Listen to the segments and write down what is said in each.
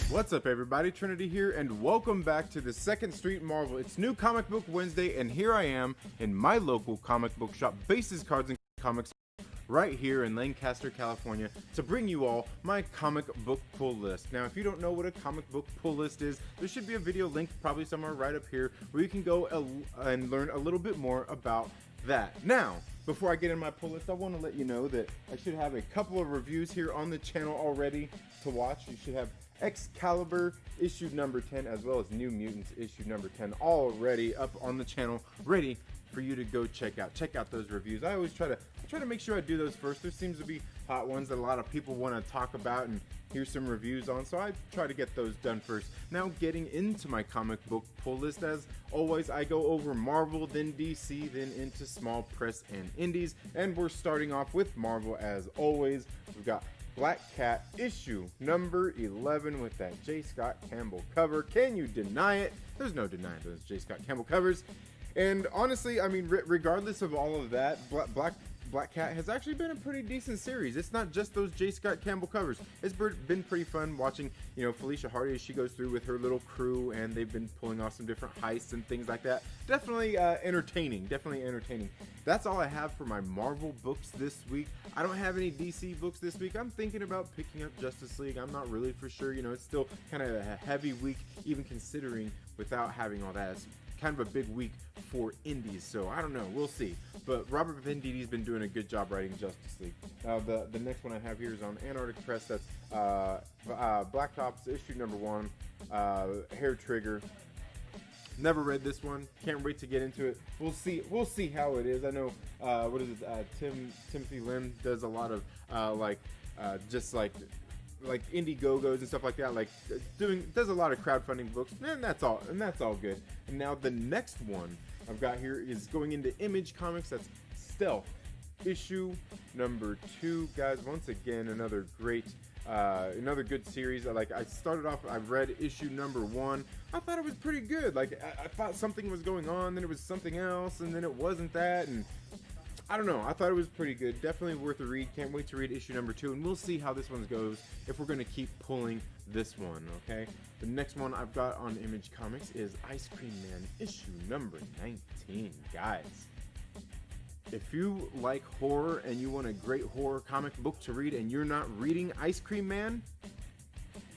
What's up, everybody? Trinity here, and welcome back to the Second Street Marvel. It's New Comic Book Wednesday, and here I am in my local comic book shop, Bases Cards and Comics, right here in Lancaster, California, to bring you all my comic book pull list. Now, if you don't know what a comic book pull list is, there should be a video linked probably somewhere right up here where you can go and learn a little bit more about that. Now, before I get in my pull list, I want to let you know that I should have a couple of reviews here on the channel already to watch. You should have Excalibur issue number 10 as well as New Mutants issue number 10 already up on the channel, ready for you to go check out those reviews. I always try to make sure I do those first. There seems to be hot ones that a lot of people want to talk about and hear some reviews on, so I try to get those done first. Now, getting into my comic book pull list, as always, I go over Marvel, then DC, then into small press and indies, and we're starting off with Marvel as always. We've got Black Cat issue number 11 with that J. Scott Campbell cover. Can you deny it? There's no denying those J. Scott Campbell covers. And honestly, I mean, regardless of all of that, Black Cat has actually been a pretty decent series. It's not just those J. Scott Campbell covers. It's been pretty fun watching, you know, Felicia Hardy as she goes through with her little crew, and they've been pulling off some different heists and things like that. Definitely entertaining. That's all I have for my Marvel books this week. I don't have any DC books this week. I'm thinking about picking up Justice League. I'm not really for sure. You know, it's still kind of a heavy week, even considering without having all that. It's kind of a big week for indies, so I don't know, we'll see. But Robert Venditti been doing a good job writing Justice League. The next one I have here is on Antarctic Press. That's Black Ops issue number 1, Hair Trigger. Never read this one. Can't wait to get into it. We'll see how it is. I know Timothy Lim does a lot of just like Indiegogos and stuff like that, like does a lot of crowdfunding books, and that's all good. And now the next one I've got here is going into Image Comics. That's Stealth issue number 2, guys. Once again, another good series. I started off, I read issue number 1. I thought it was pretty good. Like I thought something was going on, then it was something else, and then it wasn't that, and I don't know. I thought it was pretty good. Definitely worth a read. Can't wait to read issue number 2, and we'll see how this one goes if we're going to keep pulling this one, okay? The next one I've got on Image Comics is Ice Cream Man issue number 19, guys. If you like horror and you want a great horror comic book to read and you're not reading Ice Cream Man,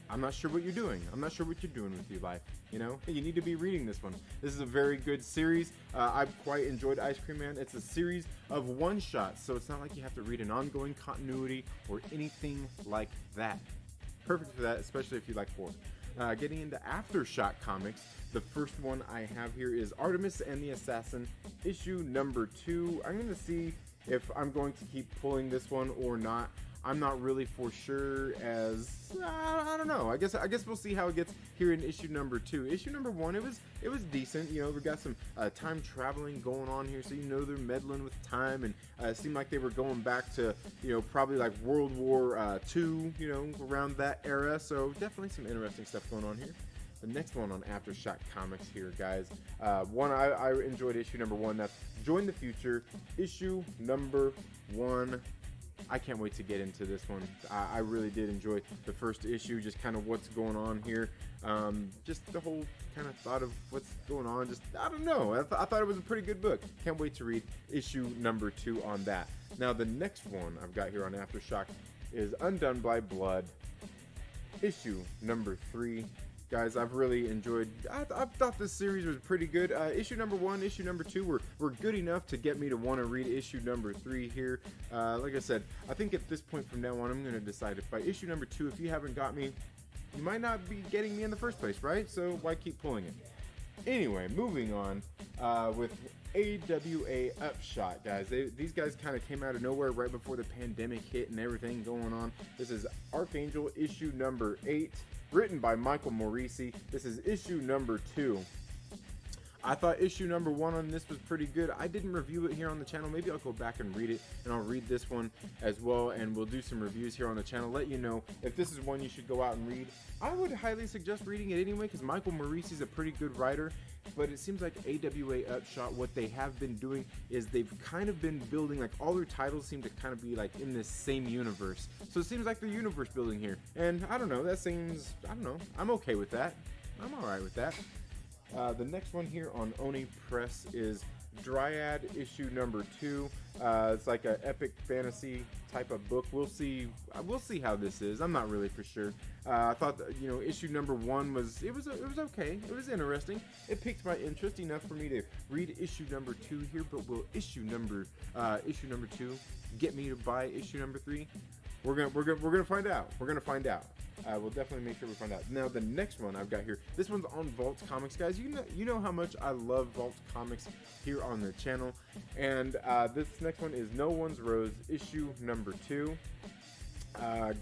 I'm not sure what you're doing. I'm not sure what you're doing with your life. You know, you need to be reading this one. This is a very good series. I've quite enjoyed Ice Cream Man. It's a series of one-shots, so it's not like you have to read an ongoing continuity or anything like that. Perfect for that, especially if you like horror. Getting into Aftershock Comics, the first one I have here is Artemis and the Assassin, issue number 2. I'm going to see if I'm going to keep pulling this one or not. I'm not really for sure, as I don't know. I guess we'll see how it gets here in issue number 2. Issue number 1, it was decent. You know, we got some time traveling going on here, so you know they're meddling with time, and it seemed like they were going back to, you know, probably like World War II, you know, around that era. So definitely some interesting stuff going on here. The next one on Aftershock Comics here, guys. I enjoyed issue number 1. That's Join the Future, issue number 1. I can't wait to get into this one. I really did enjoy the first issue, just kind of what's going on here. Just the whole kind of thought of what's going on. Just, I don't know. I thought it was a pretty good book. Can't wait to read issue number 2 on that. Now, the next one I've got here on Aftershock is Undone by Blood, issue number 3. Guys, I've really enjoyed, I thought this series was pretty good. Issue number 1, issue number 2 were good enough to get me to want to read issue number 3 here. Like I said, I think at this point from now on, I'm going to decide if by issue number 2, if you haven't got me, you might not be getting me in the first place, right? So why keep pulling it? Anyway, moving on with AWA Upshot, guys. These guys kind of came out of nowhere right before the pandemic hit and everything going on. This is Archangel issue number 8, written by Michael Morisi. This is issue number 2. I thought issue number 1 on this was pretty good. I didn't review it here on the channel. Maybe I'll go back and read it, and I'll read this one as well, and we'll do some reviews here on the channel. Let you know if this is one you should go out and read. I would highly suggest reading it anyway, because Michael Morisi is a pretty good writer, but it seems like AWA Upshot, what they have been doing is they've kind of been building, like all their titles seem to kind of be like in this same universe. So it seems like they're universe building here. And I don't know, that seems, I don't know, I'm okay with that. I'm alright with that. The next one here on Oni Press is Dryad issue number 2. It's like an epic fantasy type of book. We'll see how this is. I'm not really for sure. I thought that, you know, issue number 1 was okay. It was interesting. It piqued my interest enough for me to read issue number 2 here. But will issue number 2 get me to buy issue number 3? We're gonna find out. We're gonna find out. We'll definitely make sure we find out. Now, the next one I've got here, this one's on Vault Comics, guys. You know how much I love Vault Comics here on the channel. And this next one is No One's Rose, issue number 2.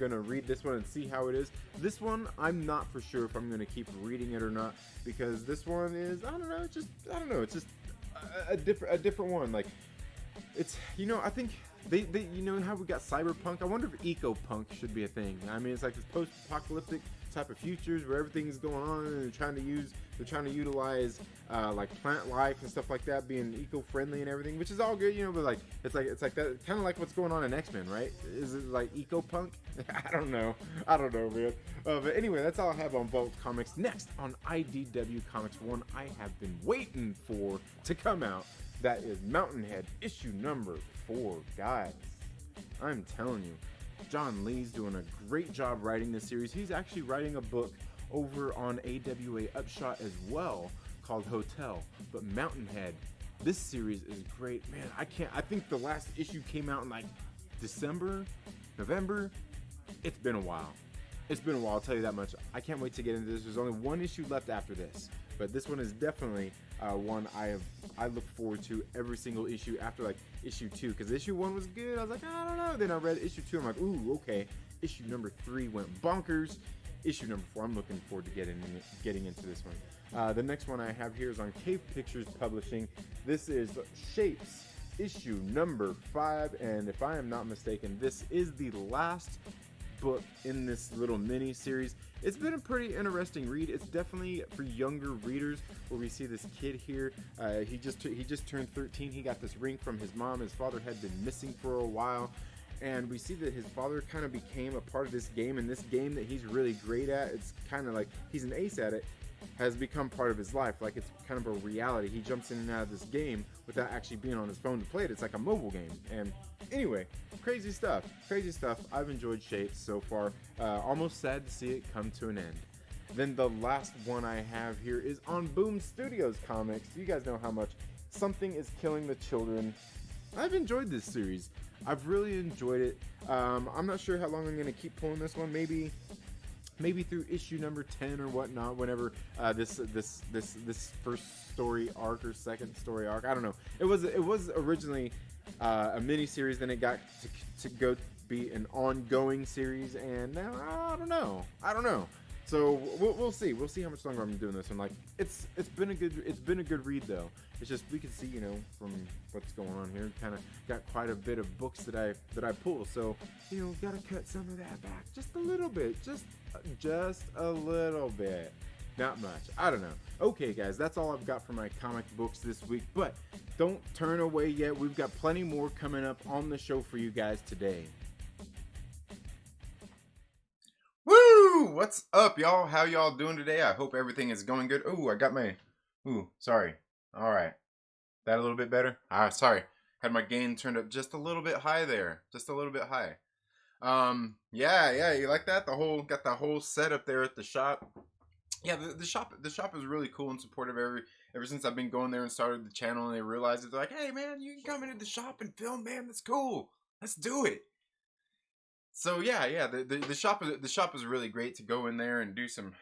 Gonna read this one and see how it is. This one, I'm not for sure if I'm gonna keep reading it or not, because this one is, I don't know, it's just a different one. Like, it's, you know, I think they you know how we got cyberpunk? I wonder if eco-punk should be a thing. I mean, it's like this post-apocalyptic type of futures where everything's going on, and they're trying to utilize like plant life and stuff like that, being eco-friendly and everything, which is all good, you know. But like it's like that kind of like what's going on in X-Men, right? Is it like eco-punk? I don't know, man. But anyway, that's all I have on Vault Comics. Next on IDW Comics, one I have been waiting for to come out. That is Mountainhead issue number 4, guys. I'm telling you, John Lee's doing a great job writing this series. He's actually writing a book over on AWA Upshot as well called Hotel. But Mountainhead, this series is great, man. I think the last issue came out in like December, November. It's been a while. I'll tell you that much. I can't wait to get into this. There's only one issue left after this, but this one is definitely one I look forward to every single issue after like issue 2, because issue 1 was good. I was like, I don't know. Then I read issue 2. I'm like, ooh, okay. Issue number 3 went bonkers. Issue number 4, I'm looking forward to getting into this one. The next one I have here is on Cave Pictures Publishing. This is Shapes issue number 5, and if I am not mistaken, this is the last book in this little mini series. It's been a pretty interesting read. It's definitely for younger readers, where we see this kid here. He just turned 13. He got this ring from his mom. His father had been missing for a while, and we see that his father kind of became a part of this game, and this game that he's really great at, it's kind of like he's an ace at it, has become part of his life. Like, it's kind of a reality. He jumps in and out of this game without actually being on his phone to play it. It's like a mobile game. And anyway, crazy stuff. I've enjoyed Shapes so far. Almost sad to see it come to an end. Then the last one I have here is on Boom Studios Comics. You guys know how much Something is Killing the Children. I've enjoyed this series. I've really enjoyed it. I'm not sure how long I'm going to keep pulling this one. Maybe through issue number 10 or whatnot, whenever this first story arc or second story arc, I don't know. It was originally a mini series, then it got to go be an ongoing series, and now I don't know. So we'll see. We'll see how much longer I'm doing this. And like, it's been a good read though. It's just, we can see, you know, from what's going on here, kind of got quite a bit of books that I pull. So, you know, gotta cut some of that back just a little bit, just a little bit. Not much. I don't know. Okay, guys, that's all I've got for my comic books this week. But don't turn away yet. We've got plenty more coming up on the show for you guys today. Woo! What's up, y'all? How y'all doing today? I hope everything is going good. Ooh, I got my... Ooh, sorry. All right. That a little bit better? Sorry. Had my gain turned up just a little bit high there. Just a little bit high. Yeah, you like that? Got the whole setup there at the shop. Yeah, the shop is really cool and supportive ever since I've been going there and started the channel, and they realized it. They're like, hey man, you can come into the shop and film, man. That's cool. Let's do it. So yeah, the shop is really great to go in there and do some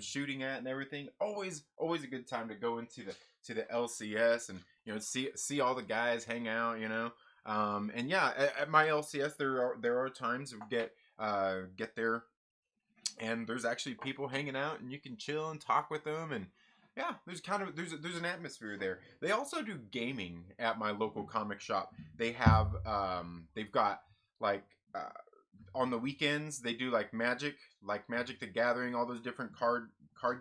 shooting at and everything. Always a good time to go into to the LCS and see all the guys hang out. And yeah, at my LCS there are times we get there and there's actually people hanging out and you can chill and talk with them and yeah, there's an atmosphere there. They also do gaming at my local comic shop. They've got like on the weekends they do like Magic the Gathering, all those different card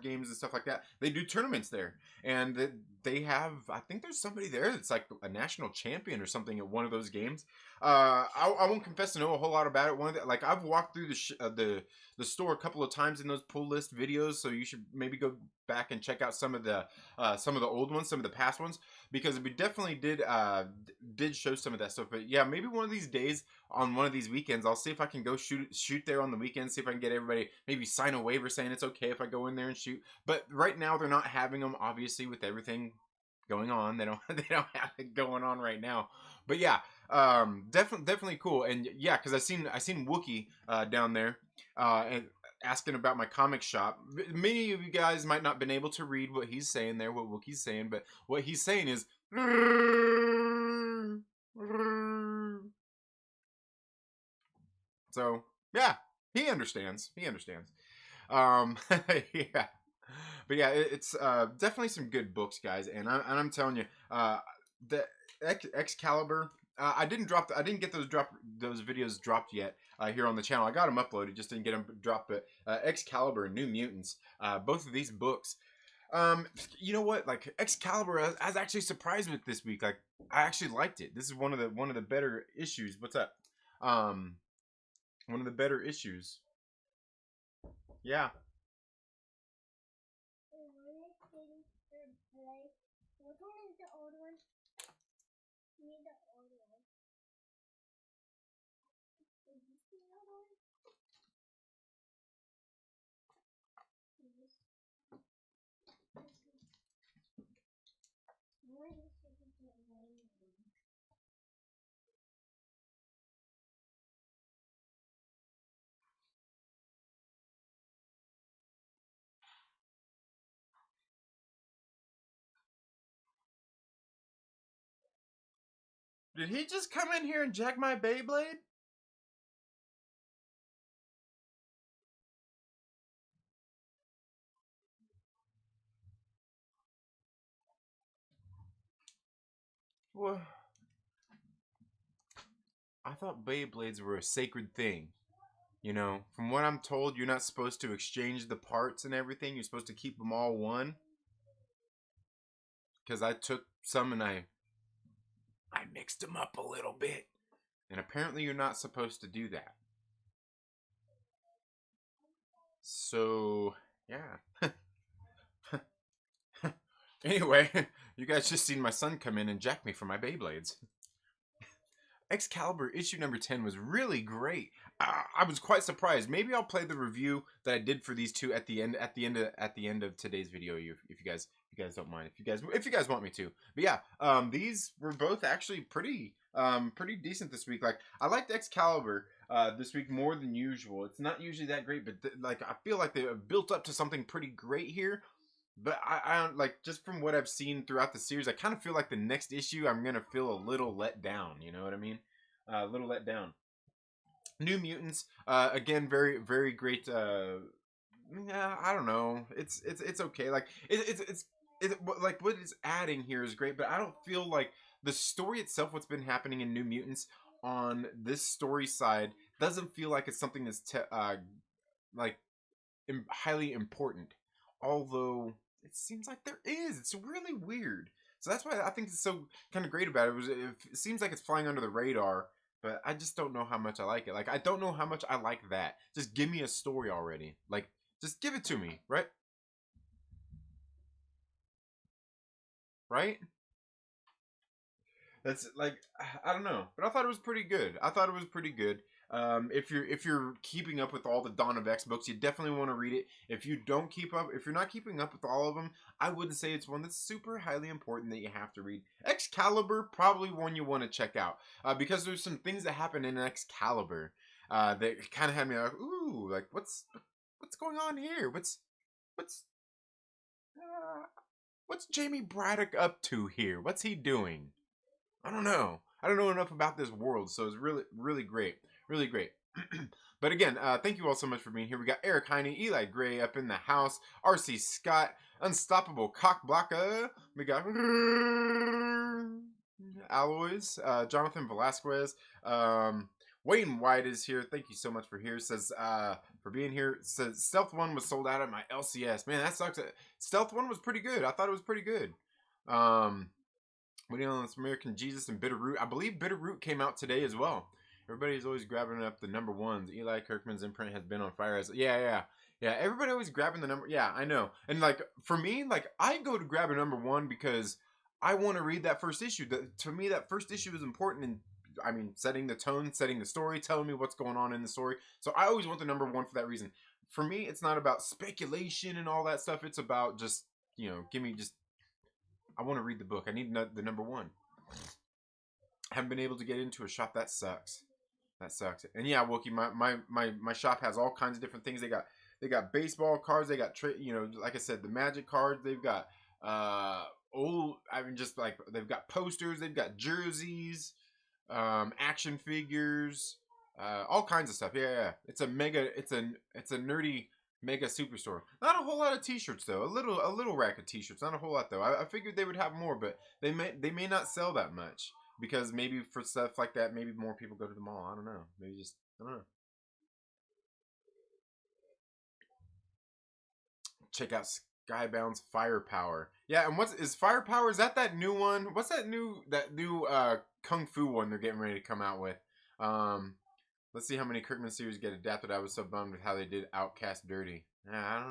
games and stuff like that. They do tournaments there, and they have, I think there's somebody there that's like a national champion or something at one of those games. I won't confess to know a whole lot about it. Like I've walked through the store a couple of times in those pull list videos, so you should maybe go back and check out some of the old ones, some of the past ones, because we definitely did show some of that stuff. But yeah, maybe one of these days on one of these weekends, I'll see if I can go shoot there on the weekend. See if I can get everybody maybe sign a waiver saying it's okay if I go in there and shoot. But right now they're not having them, obviously, with everything going on. They don't have it going on right now. But yeah, definitely cool. And yeah, because I seen Wookie down there and asking about my comic shop. Many of you guys might not have been able to read what he's saying there, what Wookie's saying, but what he's saying is so yeah, he understands. Yeah. But yeah, it's definitely some good books, guys, and I'm telling you, the Excalibur. I didn't get those videos dropped yet here on the channel. I got them uploaded, just didn't get them dropped. But Excalibur and New Mutants, both of these books. You know what? Like Excalibur, I was actually surprised with this week. Like I actually liked it. This is one of the better issues. What's up? Um, One of the better issues. Yeah. Did he just come in here and jack my Beyblade? Well, I thought Beyblades were a sacred thing. From what I'm told, you're not supposed to exchange the parts and everything. You're supposed to keep them all one. Because I took some and I mixed them up a little bit. And apparently you're not supposed to do that. So, yeah. Anyway, you guys just seen my son come in and jack me for my Beyblades. Excalibur issue number 10 was really great. I was quite surprised. Maybe I'll play the review that I did for these two at the end of today's video. If you guys don't mind, if you guys want me to. But yeah, these were both actually pretty decent this week. Like I liked Excalibur this week more than usual. It's not usually that great, but like I feel like they built up to something pretty great here. But I don't like, just from what I've seen throughout the series, I kind of feel like the next issue I'm gonna feel a little let down. You know what I mean? A little let down. New Mutants, again, very great. Yeah, I don't know. It's okay. Like like what it's adding here is great, but I don't feel like the story itself, what's been happening in New Mutants on this story side, doesn't feel like it's something that's like highly important. Although it seems like there is. It's really weird. So that's why I think it's so kind of great about it. It seems like it's flying under the radar, but I just don't know how much I like it. Like I don't know how much I like that. Just give me a story already. Like just give it to me, right? Right? That's like, I don't know, but I thought it was pretty good. If you're keeping up with all the Dawn of X books, you definitely want to read it. If you're not keeping up with all of them, I wouldn't say it's one that's super highly important that you have to read. Excalibur, probably one you want to check out because there's some things that happen in Excalibur that kind of had me like, ooh, like what's going on here? What's What's Jamie Braddock up to here? What's he doing? I don't know. I don't know enough about this world, so it's really, really great. Really great. But again, thank you all so much for being here. We got Eric Heine, Eli Gray up in the house, RC Scott, Unstoppable Cock Blocka. We got Alloys, Jonathan Velasquez. Wayne White is here. Thank you so much for here. Says for being here. Says Stealth 1 was sold out at my LCS. Man, that sucks. Stealth 1 was pretty good. I thought it was pretty good. Waiting on this American Jesus and Bitterroot. I believe Bitterroot came out today as well. Everybody's always grabbing up the number ones. Eli Kirkman's imprint has been on fire. Yeah. Everybody always grabbing the number. Yeah, I know. And like for me, like I go to grab a number one because I want to read that first issue. To me, that first issue is important in, I mean, setting the tone, setting the story, telling me what's going on in the story. So I always want the number one for that reason. For me, it's not about speculation and all that stuff. It's about just, give me just. I want to read the book. I need the number one. Haven't been able to get into a shop. That sucks. That sucks. And yeah, Wookie, my shop has all kinds of different things. They got baseball cards. They got like I said, the Magic cards. They've got they've got posters. They've got jerseys, action figures, all kinds of stuff. Yeah. It's a nerdy mega superstore. Not a whole lot of t-shirts though. A little rack of t-shirts. Not a whole lot though. I figured they would have more, but they may not sell that much. Because maybe for stuff like that, maybe more people go to the mall. I don't know. Maybe just, I don't know. Check out Skybound's Firepower. Yeah, and is Firepower, is that new one? What's that new Kung Fu one they're getting ready to come out with? Let's see how many Kirkman series get adapted. I was so bummed with how they did Outcast Dirty. I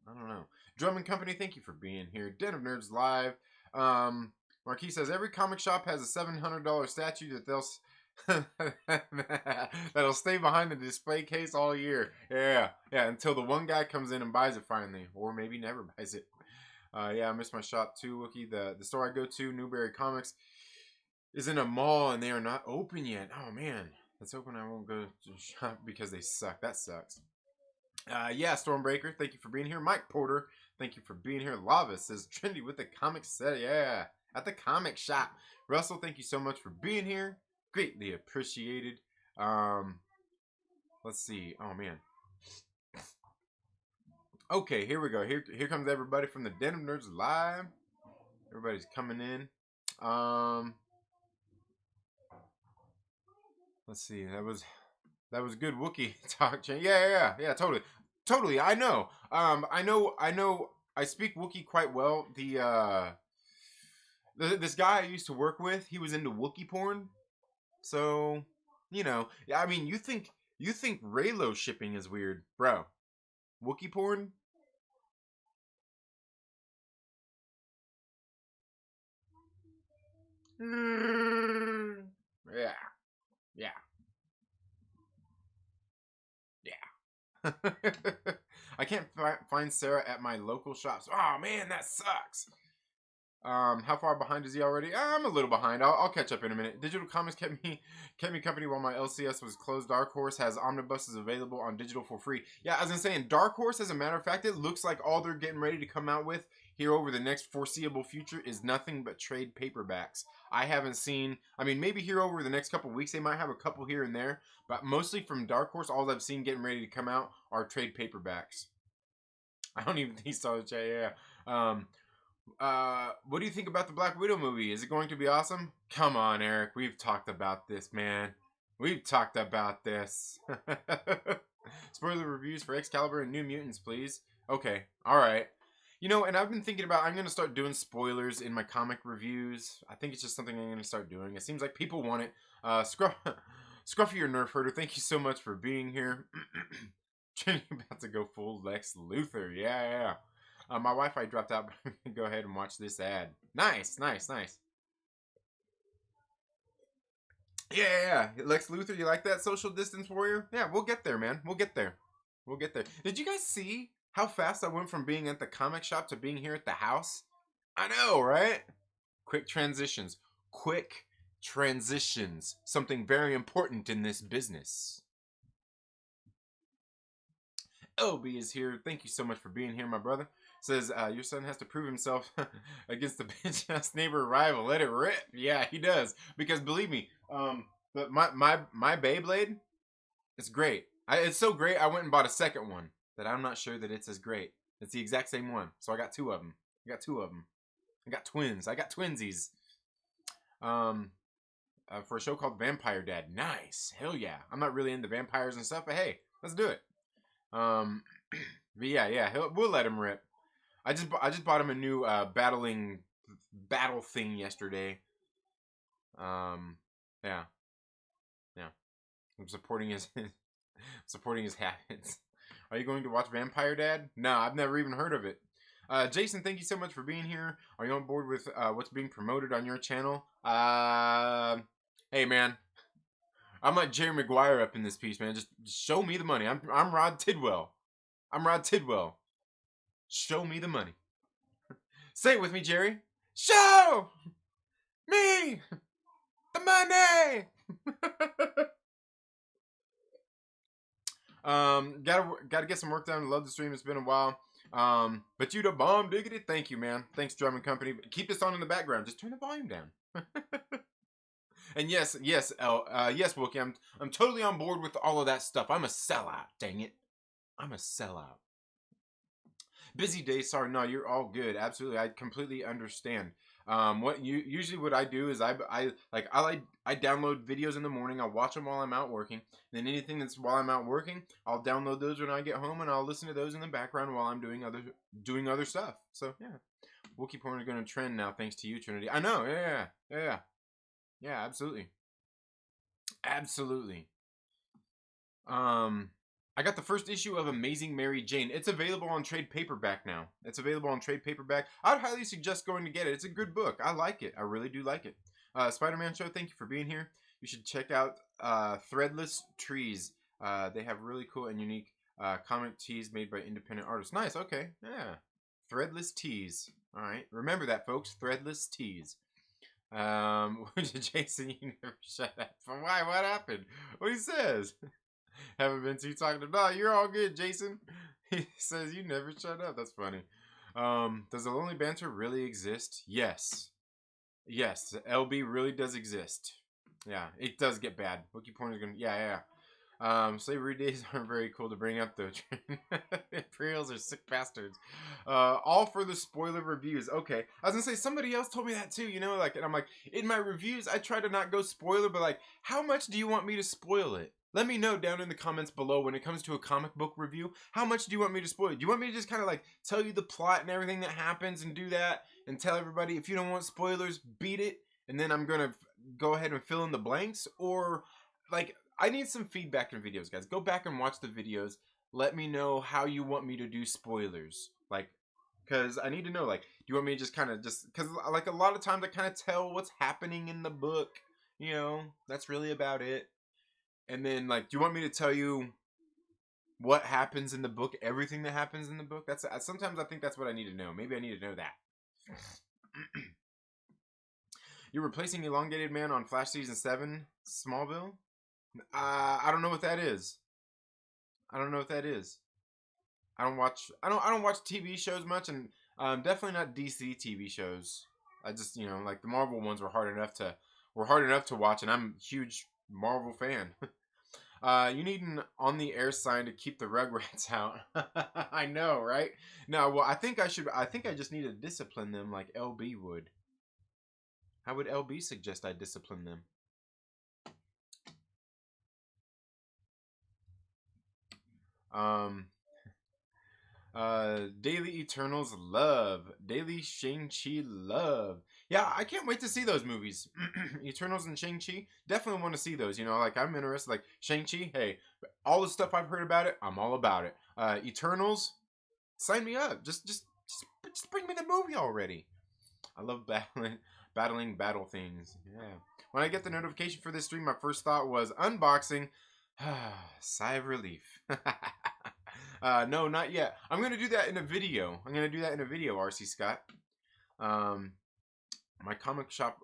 don't know. Drum and Company, thank you for being here. Den of Nerds Live. Marquis says every comic shop has a $700 statue that that'll stay behind the display case all year. Yeah, until the one guy comes in and buys it finally, or maybe never buys it. Yeah, I miss my shop too, Wookie. The store I go to, Newberry Comics, is in a mall and they are not open yet. Oh man, it's open. I won't go to the shop because they suck. That sucks. Yeah, Stormbreaker, thank you for being here. Mike Porter, thank you for being here. Lava says Trinity with the comic set. Yeah. At the comic shop. Russell, thank you so much for being here. Greatly appreciated. Let's see. Oh, man. Okay, here we go. Here comes everybody from the Den of Nerds Live. Everybody's coming in. Let's see. That was good Wookiee talk. Yeah, totally. I know. I know. I speak Wookiee quite well. This guy I used to work with, he was into Wookiee porn. So, yeah, I mean, you think Raylo shipping is weird, bro. Wookiee porn? Yeah. I can't find Sarah at my local shops. Oh man, that sucks. How far behind is he already? I'm a little behind. I'll catch up in a minute. Digital Comics kept me company while my LCS was closed. Dark Horse has omnibuses available on digital for free. Yeah, as I'm saying, Dark Horse, as a matter of fact, it looks like all they're getting ready to come out with here over the next foreseeable future is nothing but trade paperbacks. I haven't seen, I mean, maybe here over the next couple weeks, they might have a couple here and there, but mostly from Dark Horse, all I've seen getting ready to come out are trade paperbacks. I don't even think so, yeah. What do you think about the Black Widow movie? Is it going to be awesome? Come on, Eric. We've talked about this, man. We've talked about this. Spoiler reviews for Excalibur and New Mutants, please. Okay. All right. And I've been thinking about, I'm going to start doing spoilers in my comic reviews. I think it's just something I'm going to start doing. It seems like people want it. Scruffy your Nerf Herder, thank you so much for being here. About to go full Lex Luthor. Yeah. My Wi-Fi dropped out, but go ahead and watch this ad. Nice. Yeah. Lex Luthor, you like that, Social Distance Warrior? Yeah, we'll get there, man. We'll get there. Did you guys see how fast I went from being at the comic shop to being here at the house? I know, right? Quick transitions. Something very important in this business. LB is here. Thank you so much for being here, my brother. Says your son has to prove himself against the bitch ass neighbor rival. Let it rip. Yeah, he does. Because believe me, but my Beyblade, it's great. It's so great. I went and bought a second one that I'm not sure that it's as great. It's the exact same one, so I got two of them. I got two of them. I got twins. I got twinsies. For a show called Vampire Dad. Nice. Hell yeah. I'm not really into vampires and stuff, but hey, let's do it. But yeah. We'll let him rip. I just bought him a new battle thing yesterday. Yeah. I'm supporting his habits. Are you going to watch Vampire Dad? No, I've never even heard of it. Jason, thank you so much for being here. Are you on board with what's being promoted on your channel? Hey man, I'm like Jerry Maguire up in this piece, man. Just show me the money. I'm Rod Tidwell. I'm Rod Tidwell. Show me the money. Say it with me, Jerry. Show me the money. Gotta get some work done. Love the stream. It's been a while. But you the bomb diggity. Thank you, man. Thanks, Drum and Company. Keep this on in the background. Just turn the volume down. And yes, Wookie. I'm totally on board with all of that stuff. I'm a sellout. Dang it, I'm a sellout. Busy day. Sorry, no, you're all good. Absolutely, I completely understand. What I do is I download videos in the morning. I'll watch them while I'm out working. And then anything that's while I'm out working, I'll download those when I get home, and I'll listen to those in the background while I'm doing other stuff. So yeah, Wookie porn is going to trend now, thanks to you, Trinity. I know. Yeah, absolutely. I got the first issue of Amazing Mary Jane. It's available on trade paperback now. I'd highly suggest going to get it. It's a good book. I like it. I really do like it. Spider-Man Show, thank you for being here. You should check out Threadless Trees. They have really cool and unique comic tees made by independent artists. Nice, okay. Yeah. Threadless Tees. All right. Remember that, folks. Threadless Tees. Jason, you never shut up. Why? What happened? What he says? Haven't been too talking about. You're all good, Jason. He says you never shut up. That's funny. Does the lonely banter really exist? Yes. LB really does exist. Yeah, it does get bad. Wookie Point is gonna. Yeah. Slavery days aren't very cool to bring up though. Imperials are sick bastards. All for the spoiler reviews. Okay, I was gonna say somebody else told me that too. You know, like, and I'm like, in my reviews, I try to not go spoiler, but like, how much do you want me to spoil it? Let me know down in the comments below when it comes to a comic book review. How much do you want me to spoil it? Do you want me to just kind of like tell you the plot and everything that happens and do that and tell everybody if you don't want spoilers, beat it, and then I'm gonna go ahead and fill in the blanks? Or like, I need some feedback in videos, guys. Go back and watch the videos. Let me know how you want me to do spoilers. Like, because I need to know, like, do you want me to because like a lot of times I kind of tell what's happening in the book. You know, that's really about it. And then, like, do you want me to tell you what happens in the book, everything that happens in the book? That's sometimes I think that's what I need to know. Maybe I need to know that. You're replacing Elongated Man on Flash Season 7, Smallville? I don't know what that is. I don't watch TV shows much, and definitely not DC TV shows. I just, like the Marvel ones were hard enough to watch, and I'm a huge Marvel fan. You need an on the air sign to keep the Rugrats out. I know, right? No, well, I think I just need to discipline them like LB would. How would LB suggest I discipline them? Daily Eternals love. Daily Shang-Chi love. Yeah, I can't wait to see those movies. Eternals and Shang-Chi. Definitely want to see those. Like, I'm interested. Like, Shang-Chi, hey, all the stuff I've heard about it, I'm all about it. Eternals, sign me up. Just bring me the movie already. I love battling battle things. Yeah. When I get the notification for this stream, my first thought was unboxing. Sigh of relief. No, not yet. I'm going to do that in a video. RC Scott. My comic shop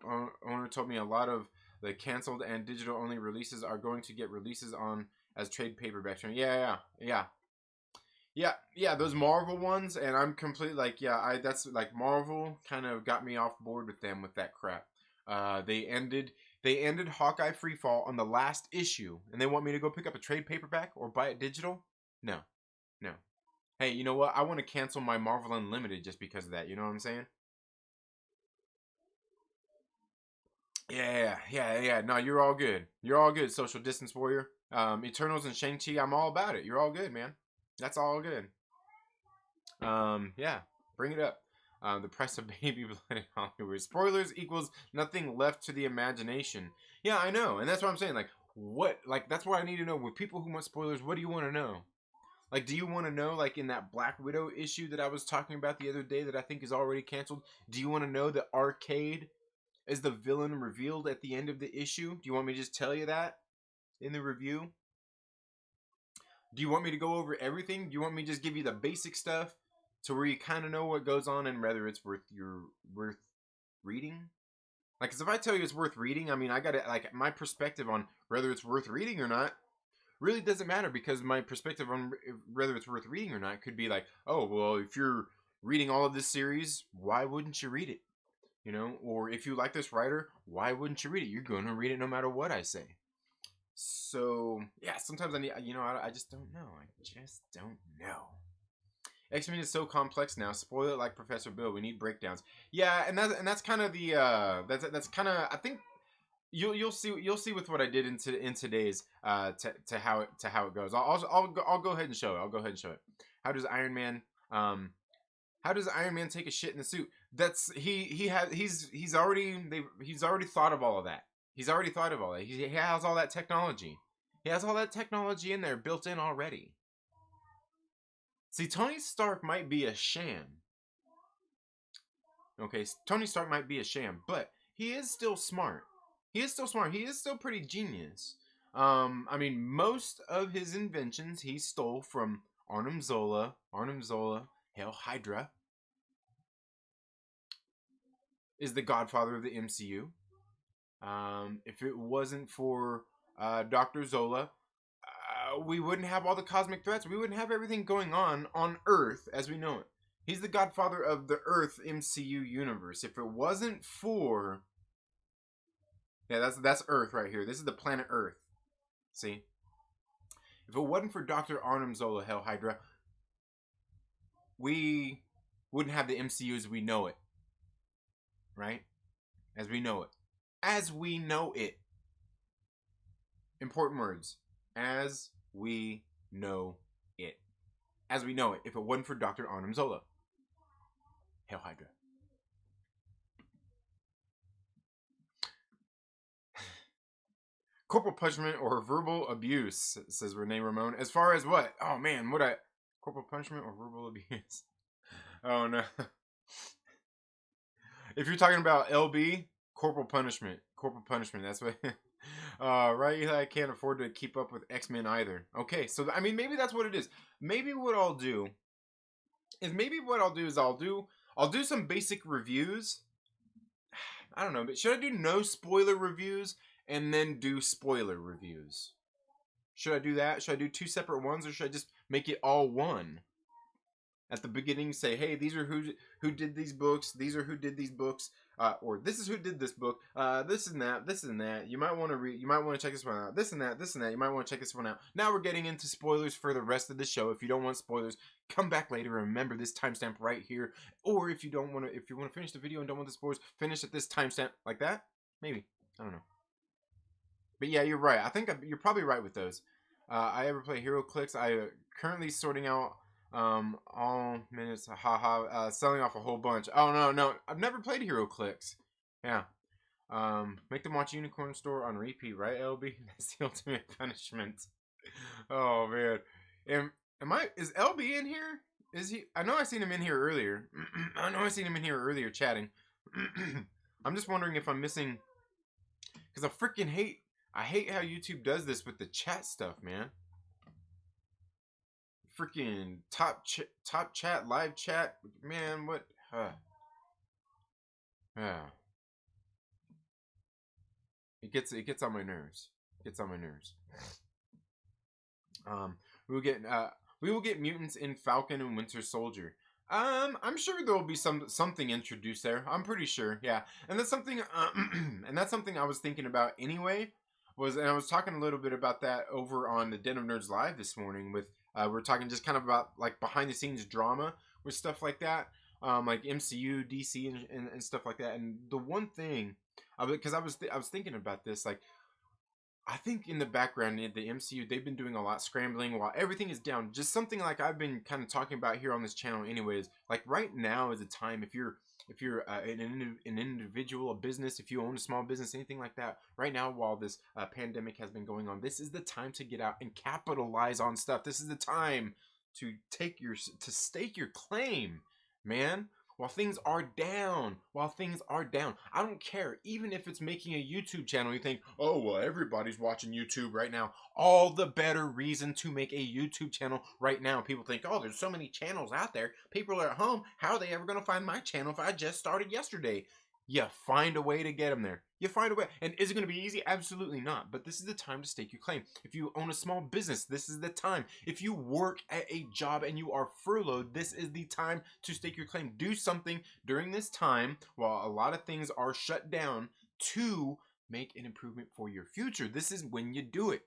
owner told me a lot of the canceled and digital only releases are going to get releases on as trade paperbacks. Yeah. Yeah, those Marvel ones, and I'm completely like, yeah, I that's like Marvel kind of got me off board with them with that crap. They ended Hawkeye Freefall on the last issue, and they want me to go pick up a trade paperback or buy it digital. No, no. Hey, you know what? I want to cancel my Marvel Unlimited just because of that. You know what I'm saying? Yeah. No, you're all good. You're all good, social distance warrior. Eternals and Shang-Chi, I'm all about it. You're all good, man. That's all good. Yeah, bring it up. The price of baby blood in Hollywood. Spoilers equals nothing left to the imagination. Yeah, I know, and that's what I'm saying. Like, what? Like, that's what I need to know. With people who want spoilers, what do you want to know? Like, do you want to know, like, in that Black Widow issue that I was talking about the other day that I think is already canceled? Do you want to know that Arcade is the villain revealed at the end of the issue? Do you want me to just tell you that in the review? Do you want me to go over everything? Do you want me to just give you the basic stuff to where you kind of know what goes on and whether it's worth reading? Like, 'cause if I tell you it's worth reading, I mean, I got to like my perspective on whether it's worth reading or not really doesn't matter because my perspective on whether it's worth reading or not could be like, oh, well, if you're reading all of this series, why wouldn't you read it? You know, or if you like this writer, why wouldn't you read it? You're going to read it no matter what I say. So yeah, sometimes I need, I just don't know. I just don't know. X-Men is so complex now. Spoil it like Professor Bill. We need breakdowns. Yeah, and that's kind of the that's kind of I think you'll see with what I did in today's to how it goes. I'll go ahead and show it. I'll go ahead and show it. How does Iron Man how does Iron Man take a shit in the suit? That's he's already thought of all of that. He's already thought of all that. He has all that technology. He has all that technology in there built in already. See, Tony Stark might be a sham. Okay, Tony Stark might be a sham, but he is still smart. He is still smart. He is still pretty genius. I mean, most of his inventions he stole from Arnim Zola. Arnim Zola, Hail Hydra, is the godfather of the MCU. If it wasn't for Dr. Zola, we wouldn't have all the cosmic threats. We wouldn't have everything going on Earth as we know it. He's the godfather of the Earth MCU universe. If it wasn't for, yeah, that's Earth right here. This is the planet Earth. See, if it wasn't for Dr. Arnim Zola, Hell Hydra, we wouldn't have the MCU as we know it. Right? As we know it. As we know it. Important words. As we know it. As we know it. If it wasn't for Dr. Arnim Zola. Hail Hydra. Corporal punishment or verbal abuse, says Renee Ramon. As far as what? Oh man, what I corporal punishment or verbal abuse? Oh no. If you're talking about LB, corporal punishment. Corporal punishment, that's what right, I can't afford to keep up with X-Men either. Okay, so I mean maybe that's what it is. Maybe what I'll do is I'll do some basic reviews. I don't know, but should I do no spoiler reviews and then do spoiler reviews? Should I do that? Should I do two separate ones, or should I just make it all one? At the beginning, say, "Hey, these are who did these books. These are who did these books, or this is who did this book. This and that. This and that. You might want to read. You might want to check this one out. This and that. This and that. You might want to check this one out." Now we're getting into spoilers for the rest of the show. If you don't want spoilers, come back later. Remember this timestamp right here. Or if you want to finish the video and don't want the spoilers, finish at this timestamp like that. Maybe, I don't know. But yeah, you're right. I think you're probably right with those. I ever play Hero Clicks. I currently sorting out all minutes. Haha. Selling off a whole bunch. Oh no. I've never played Hero Clicks. Yeah. Make them watch Unicorn Store on repeat, right, LB? That's the ultimate punishment. Oh man. Is LB in here? Is he? I know I seen him in here earlier. I know I seen him in here earlier chatting. I'm just wondering if I'm missing, because I hate how YouTube does this with the chat stuff, man. Freaking top chat, live chat, man. What? It gets on my nerves. We were getting We will get mutants in Falcon and Winter Soldier. I'm sure there will be something introduced there. I'm pretty sure, yeah. And that's something, and that's something I was thinking about anyway. And I was talking a little bit about that over on the Den of Nerds Live this morning. We're talking just kind of about like behind the scenes drama with stuff like that, like MCU, DC, and stuff like that. And the one thing, because I was thinking about this, like I think in the background in the MCU, they've been doing a lot scrambling while everything is down. Just something like I've been kind of talking about here on this channel, anyways. Like right now is a time if you're an individual, a business, if you own a small business, anything like that. Right now, while this pandemic has been going on, this is the time to get out and capitalize on stuff. This is the time to stake your claim, man. While things are down, I don't care. Even if it's making a YouTube channel, you think, oh, well, everybody's watching YouTube right now. All the better reason to make a YouTube channel right now. People think, oh, there's so many channels out there. People are at home. How are they ever going to find my channel if I just started yesterday? You find a way to get them there. You find a way. And is it going to be easy? Absolutely not. But this is the time to stake your claim. If you own a small business, this is the time. If you work at a job and you are furloughed, this is the time to stake your claim. Do something during this time while a lot of things are shut down to make an improvement for your future. This is when you do it.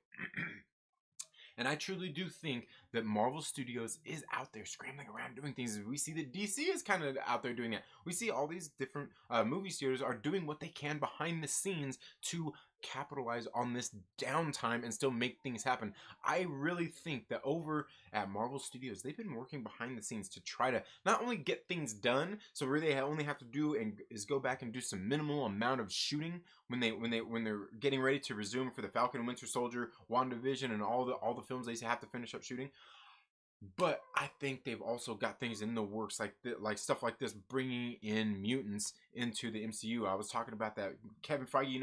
And I truly do think that Marvel Studios is out there scrambling around doing things. We see that DC is kind of out there doing that. We see all these different movie studios are doing what they can behind the scenes to capitalize on this downtime and still make things happen. I really think that over at Marvel Studios, they've been working behind the scenes to try to not only get things done, so where they only have to do is go back and do some minimal amount of shooting when they're getting ready to resume for the Falcon and Winter Soldier, WandaVision, and all the films they have to finish up shooting. But I think they've also got things in the works, like stuff like this, bringing in mutants into the MCU. I was talking about that. Kevin Feige,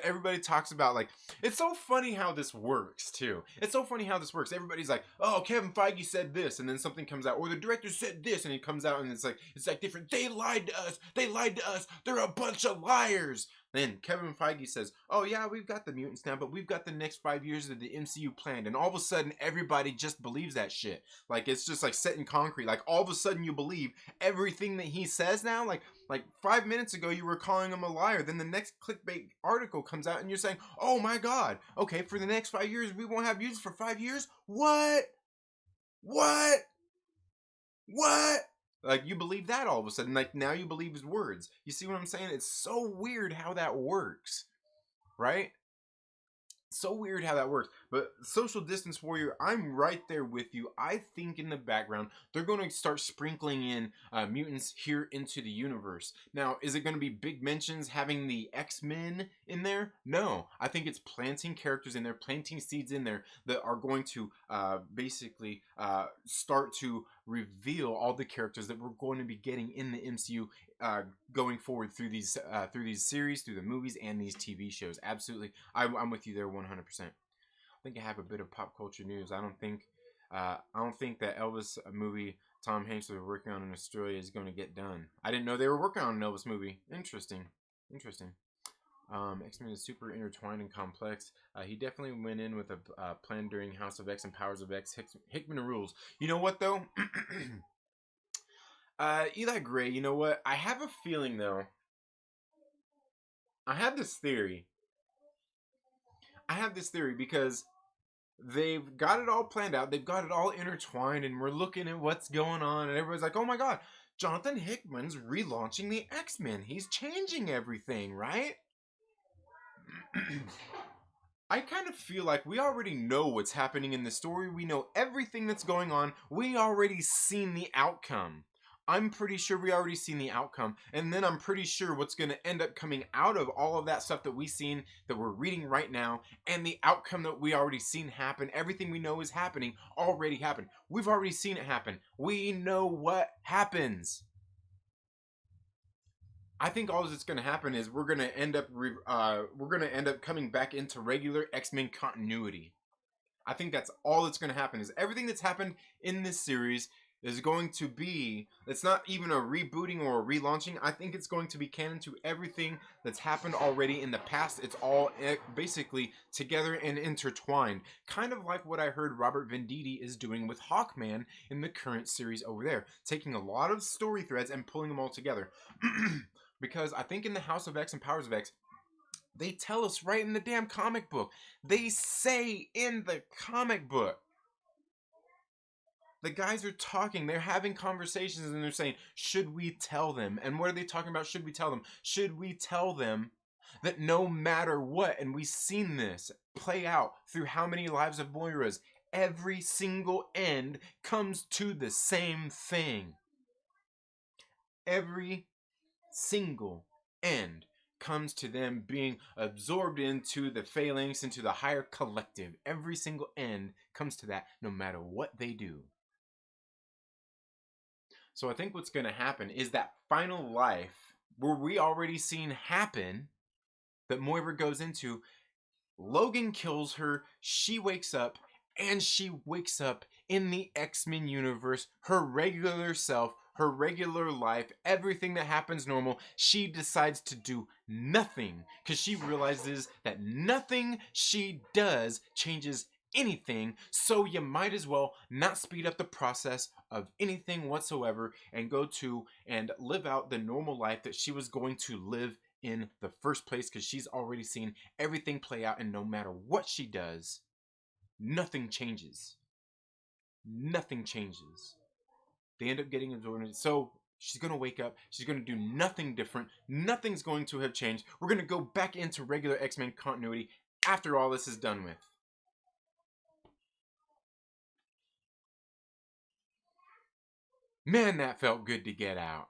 everybody talks about, like, it's so funny how this works too. It's so funny how this works. Everybody's like, oh, Kevin Feige said this, and then something comes out, or the director said this, and it comes out, and it's like different. They lied to us. They lied to us. They're a bunch of liars. Then Kevin Feige says, oh yeah, we've got the mutants now, but we've got the next 5 years of the MCU planned. And all of a sudden, everybody just believes that shit. Like, it's just like set in concrete. Like, all of a sudden you believe everything that he says now. Like 5 minutes ago, you were calling him a liar. Then the next clickbait article comes out and you're saying, oh my God, okay, for the next 5 years, we won't have mutants for 5 years? What? Like, you believe that all of a sudden. Like, now you believe his words. You see what I'm saying? It's so weird how that works, right? So weird how that works. But Social Distance Warrior, I'm right there with you. I think in the background they're going to start sprinkling in mutants here into the universe. Now, is it going to be big mentions having the X-Men in there? No. I think it's planting characters in there, planting seeds in there that are going to basically start to reveal all the characters that we're going to be getting in the MCU going forward through these series, through the movies, and these TV shows. Absolutely, I'm with you there 100%. I think I have a bit of pop culture news. I don't think that Elvis movie Tom Hanks was working on in Australia is going to get done. I didn't know they were working on an Elvis movie. Interesting. X-Men is super intertwined and complex. He definitely went in with a plan during House of X and Powers of X. Hickman rules. You know what though? Eli Gray, you know what? I have a feeling though. I have this theory because they've got it all planned out. They've got it all intertwined, and we're looking at what's going on, and everybody's like, oh my God, Jonathan Hickman's relaunching the X-Men. He's changing everything, right? I kind of feel like we already know what's happening in the story. We know everything that's going on. We already seen the outcome. I'm pretty sure we already seen the outcome. And then I'm pretty sure what's going to end up coming out of all of that stuff that we've seen, that we're reading right now, and the outcome that we already seen happen, everything we know is happening, already happened. We've already seen it happen. We know what happens. I think all that's going to happen is we're going to end up coming back into regular X-Men continuity. I think that's all that's going to happen. Is everything that's happened in this series is going to be, it's not even a rebooting or a relaunching. I think it's going to be canon to everything that's happened already in the past. It's all basically together and intertwined, kind of like what I heard Robert Venditti is doing with Hawkman in the current series over there, taking a lot of story threads and pulling them all together. Because I think in the House of X and Powers of X, they tell us right in the damn comic book. They say in the comic book, the guys are talking, they're having conversations, and they're saying, should we tell them? And what are they talking about? Should we tell them? Should we tell them that no matter what, and we've seen this play out through how many lives of Moira's, every single end comes to the same thing. Every single end comes to them being absorbed into the phalanx, into the higher collective. Every single end comes to that, no matter what they do. So I think what's going to happen is that final life where we already seen happen that Moira goes into, Logan kills her, she wakes up, and she wakes up in the X-Men universe, her regular self, her regular life, everything that happens normal. She decides to do nothing because she realizes that nothing she does changes anything, so you might as well not speed up the process of anything whatsoever and go to and live out the normal life that she was going to live in the first place, because she's already seen everything play out, and no matter what she does, nothing changes. Nothing changes. They end up getting absorbed. So she's going to wake up. She's going to do nothing different. Nothing's going to have changed. We're going to go back into regular X-Men continuity after all this is done with. Man, that felt good to get out.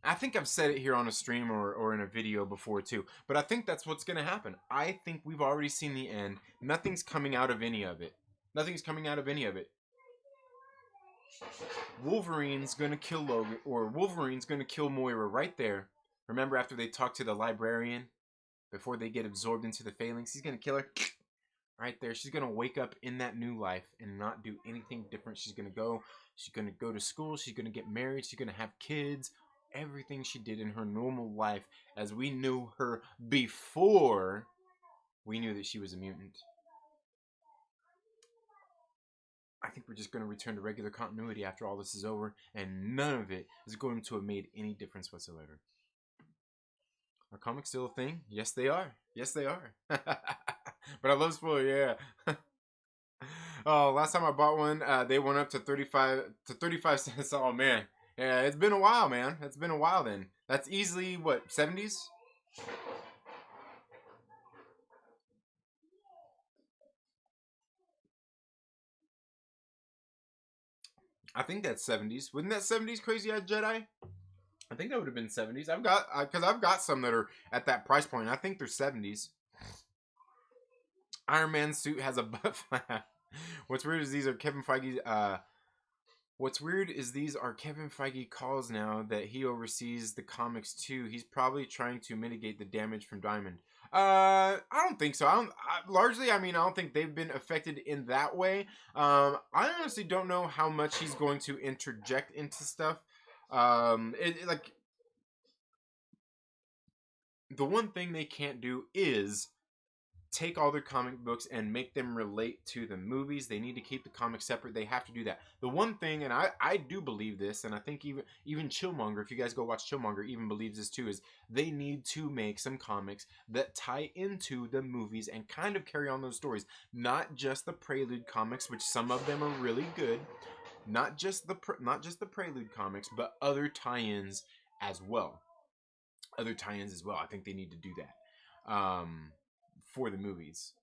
I think I've said it here on a stream or in a video before too, but I think that's what's going to happen. I think we've already seen the end. Nothing's coming out of any of it. Nothing's coming out of any of it. Wolverine's going to kill Logan, or Wolverine's going to kill Moira right there. Remember after they talk to the librarian? Before they get absorbed into the phalanx, he's going to kill her. Right there. She's going to wake up in that new life and not do anything different. She's going to go to school. She's going to get married. She's going to have kids. Everything she did in her normal life as we knew her before we knew that she was a mutant. I think we're just going to return to regular continuity after all this is over, and none of it is going to have made any difference whatsoever. Are comics still a thing? Yes, they are. Yes, they are. But I love spoiler, yeah. Oh, last time I bought one, they went up to 35 cents. Oh man, yeah, it's been a while, man. It's been a while. Then that's easily what, 70s. I think that's 70s. Wasn't that 70s Crazy Eyed Jedi? I think that would have been 70s. Because I've got some that are at that price point. I think they're 70s. Iron Man's suit has a butt flap. What's weird is these are Kevin Feige's. What's weird is these are Kevin Feige calls now that he oversees the comics too. He's probably trying to mitigate the damage from Diamond. I don't think so. Largely, I don't think they've been affected in that way. I honestly don't know how much he's going to interject into stuff. Like the one thing they can't do is take all their comic books and make them relate to the movies. They need to keep the comics separate. They have to do that. The one thing, and I do believe this, and I think even Chillmonger, if you guys go watch Chillmonger, even believes this too, is they need to make some comics that tie into the movies and kind of carry on those stories. Not just the Prelude comics, which some of them are really good. Not just the Prelude comics, but other tie-ins as well. I think they need to do that. For the movies,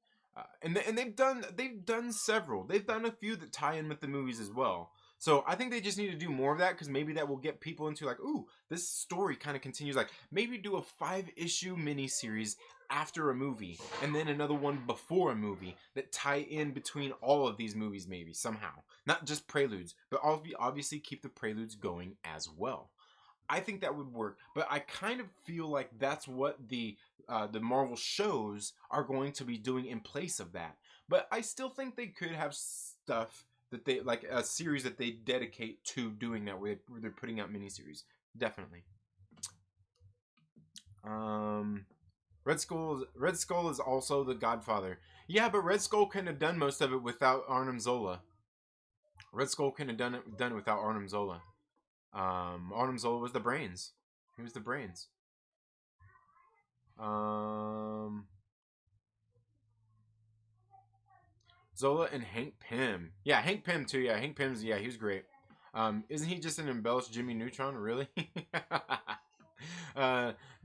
and they've done several. They've done a few that tie in with the movies as well. So I think they just need to do more of that, because maybe that will get people into like, ooh, this story kind of continues. Like maybe do a 5-issue miniseries after a movie, and then another one before a movie that tie in between all of these movies, maybe somehow. Not just preludes, but obviously keep the preludes going as well. I think that would work, but I kind of feel like that's what the Marvel shows are going to be doing in place of that. But I still think they could have stuff that they like a series that they dedicate to doing that, where they're putting out miniseries. Definitely. Red Skull is also the Godfather. Yeah, but Red Skull couldn't have done most of it without Arnim Zola. Red Skull couldn't have done it without Arnim Zola. Arnim Zola was the brains. He was the brains. Zola and Hank Pym. Yeah, Hank Pym too. Yeah, Hank Pym's. Yeah, he was great. Isn't he just an embellished Jimmy Neutron? Really?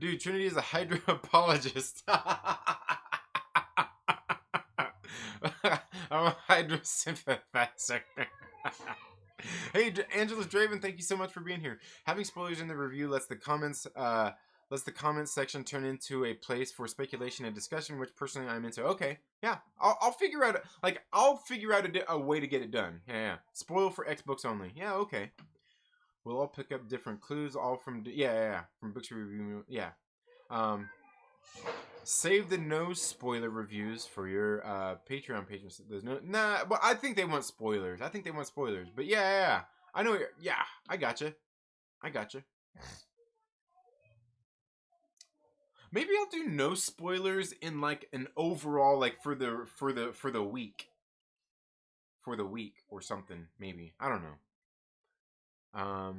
Dude, Trinity is a Hydra apologist. I'm a Hydra sympathizer. Hey, Angela Draven, thank you so much for being here. Having spoilers in the review lets the comments section turn into a place for speculation and discussion, which personally I'm into. Okay, yeah, I'll figure out a way to get it done. Yeah. Spoil for Xbox only. Yeah, okay. We'll all pick up different clues, all from from books review. Yeah. Save the no spoiler reviews for your Patreon patrons. There's well, I think they want spoilers. But yeah. I know. Yeah, I gotcha. Maybe I'll do no spoilers in like an overall like for the week. For the week or something, maybe. I don't know.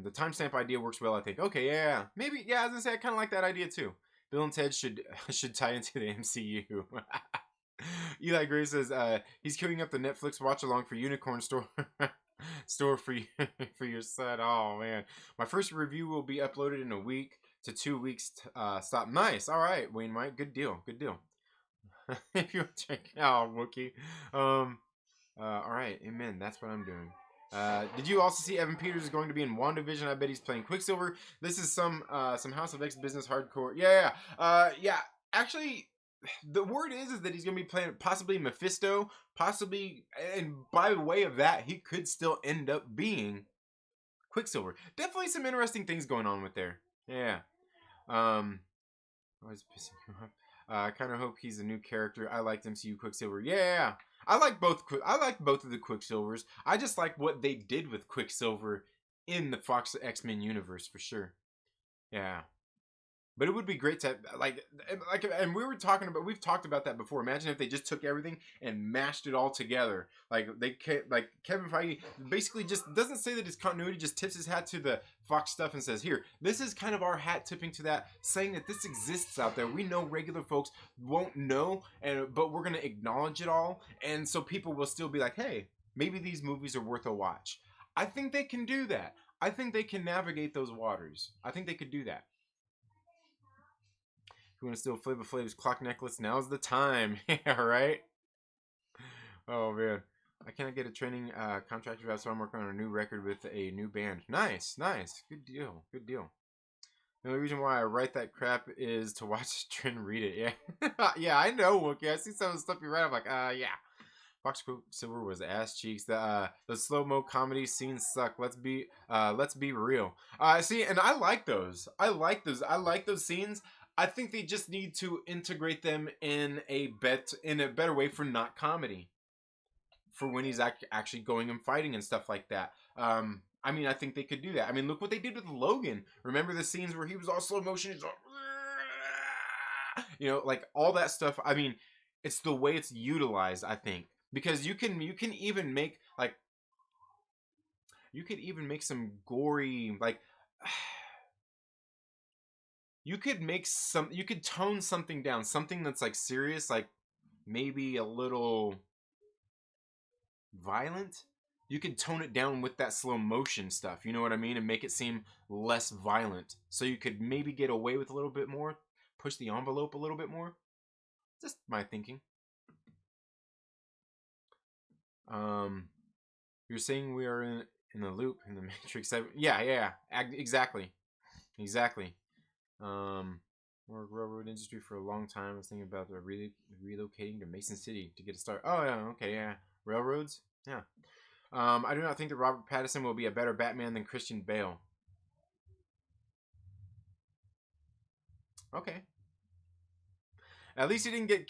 The timestamp idea works well, I think. Okay, yeah. Maybe, yeah, I was gonna say I kinda like that idea too. Bill and Ted should tie into the MCU. Eli Gray says he's queuing up the Netflix watch along for Unicorn Store store for you, for your son. Oh man, my first review will be uploaded in a week to 2 weeks. Stop. Nice. All right, Wayne White. Good deal. If you check out Wookie. All right. Amen. That's what I'm doing. Did you also see Evan Peters is going to be in WandaVision? I bet he's playing Quicksilver. This is some House of X business hardcore. Yeah. Actually, the word is that he's going to be playing possibly Mephisto, possibly, and by way of that, he could still end up being Quicksilver. Definitely some interesting things going on with there. Yeah. Always pissing him off. I kind of hope he's a new character. I liked MCU Quicksilver. Yeah. I like both of the Quicksilvers. I just like what they did with Quicksilver in the Fox X-Men universe for sure. Yeah. But it would be great to and we've talked about that before. Imagine if they just took everything and mashed it all together. Like Kevin Feige basically just doesn't say that his continuity, just tips his hat to the Fox stuff and says, "Here, this is kind of our hat tipping to that, saying that this exists out there. We know regular folks won't know, but we're gonna acknowledge it all, and so people will still be like, hey, maybe these movies are worth a watch." I think they can do that. I think they can navigate those waters. I think they could do that. You want to steal Flavor Flav's clock necklace? Now's the time. Yeah, right? Oh, man. I cannot get a training contractor out, so I'm working on a new record with a new band. Nice. Good deal. The only reason why I write that crap is to watch Trin read it. Yeah. Yeah, I know, Wookie. I see some of the stuff you write. I'm like, yeah. Fox Quicksilver was ass cheeks. The slow-mo comedy scenes suck. Let's be real. See, and I like those. I like those scenes. I think they just need to integrate them in a better way for not comedy. For when he's actually going and fighting and stuff like that. I mean, I think they could do that. I mean, look what they did with Logan. Remember the scenes where he was all slow motion? He's all, like all that stuff. I mean, it's the way it's utilized, I think. Because you can even make some gory you could tone something down, something that's like serious, like maybe a little violent. You could tone it down with that slow motion stuff, you know what I mean, and make it seem less violent. So you could maybe get away with a little bit more, push the envelope a little bit more. Just my thinking. You're saying we are in a loop in the Matrix. Yeah, exactly. Worked railroad industry for a long time. I was thinking about relocating to Mason City to get a start. Oh yeah, okay, yeah. Railroads? Yeah. I do not think that Robert Pattinson will be a better Batman than Christian Bale. Okay. At least he didn't get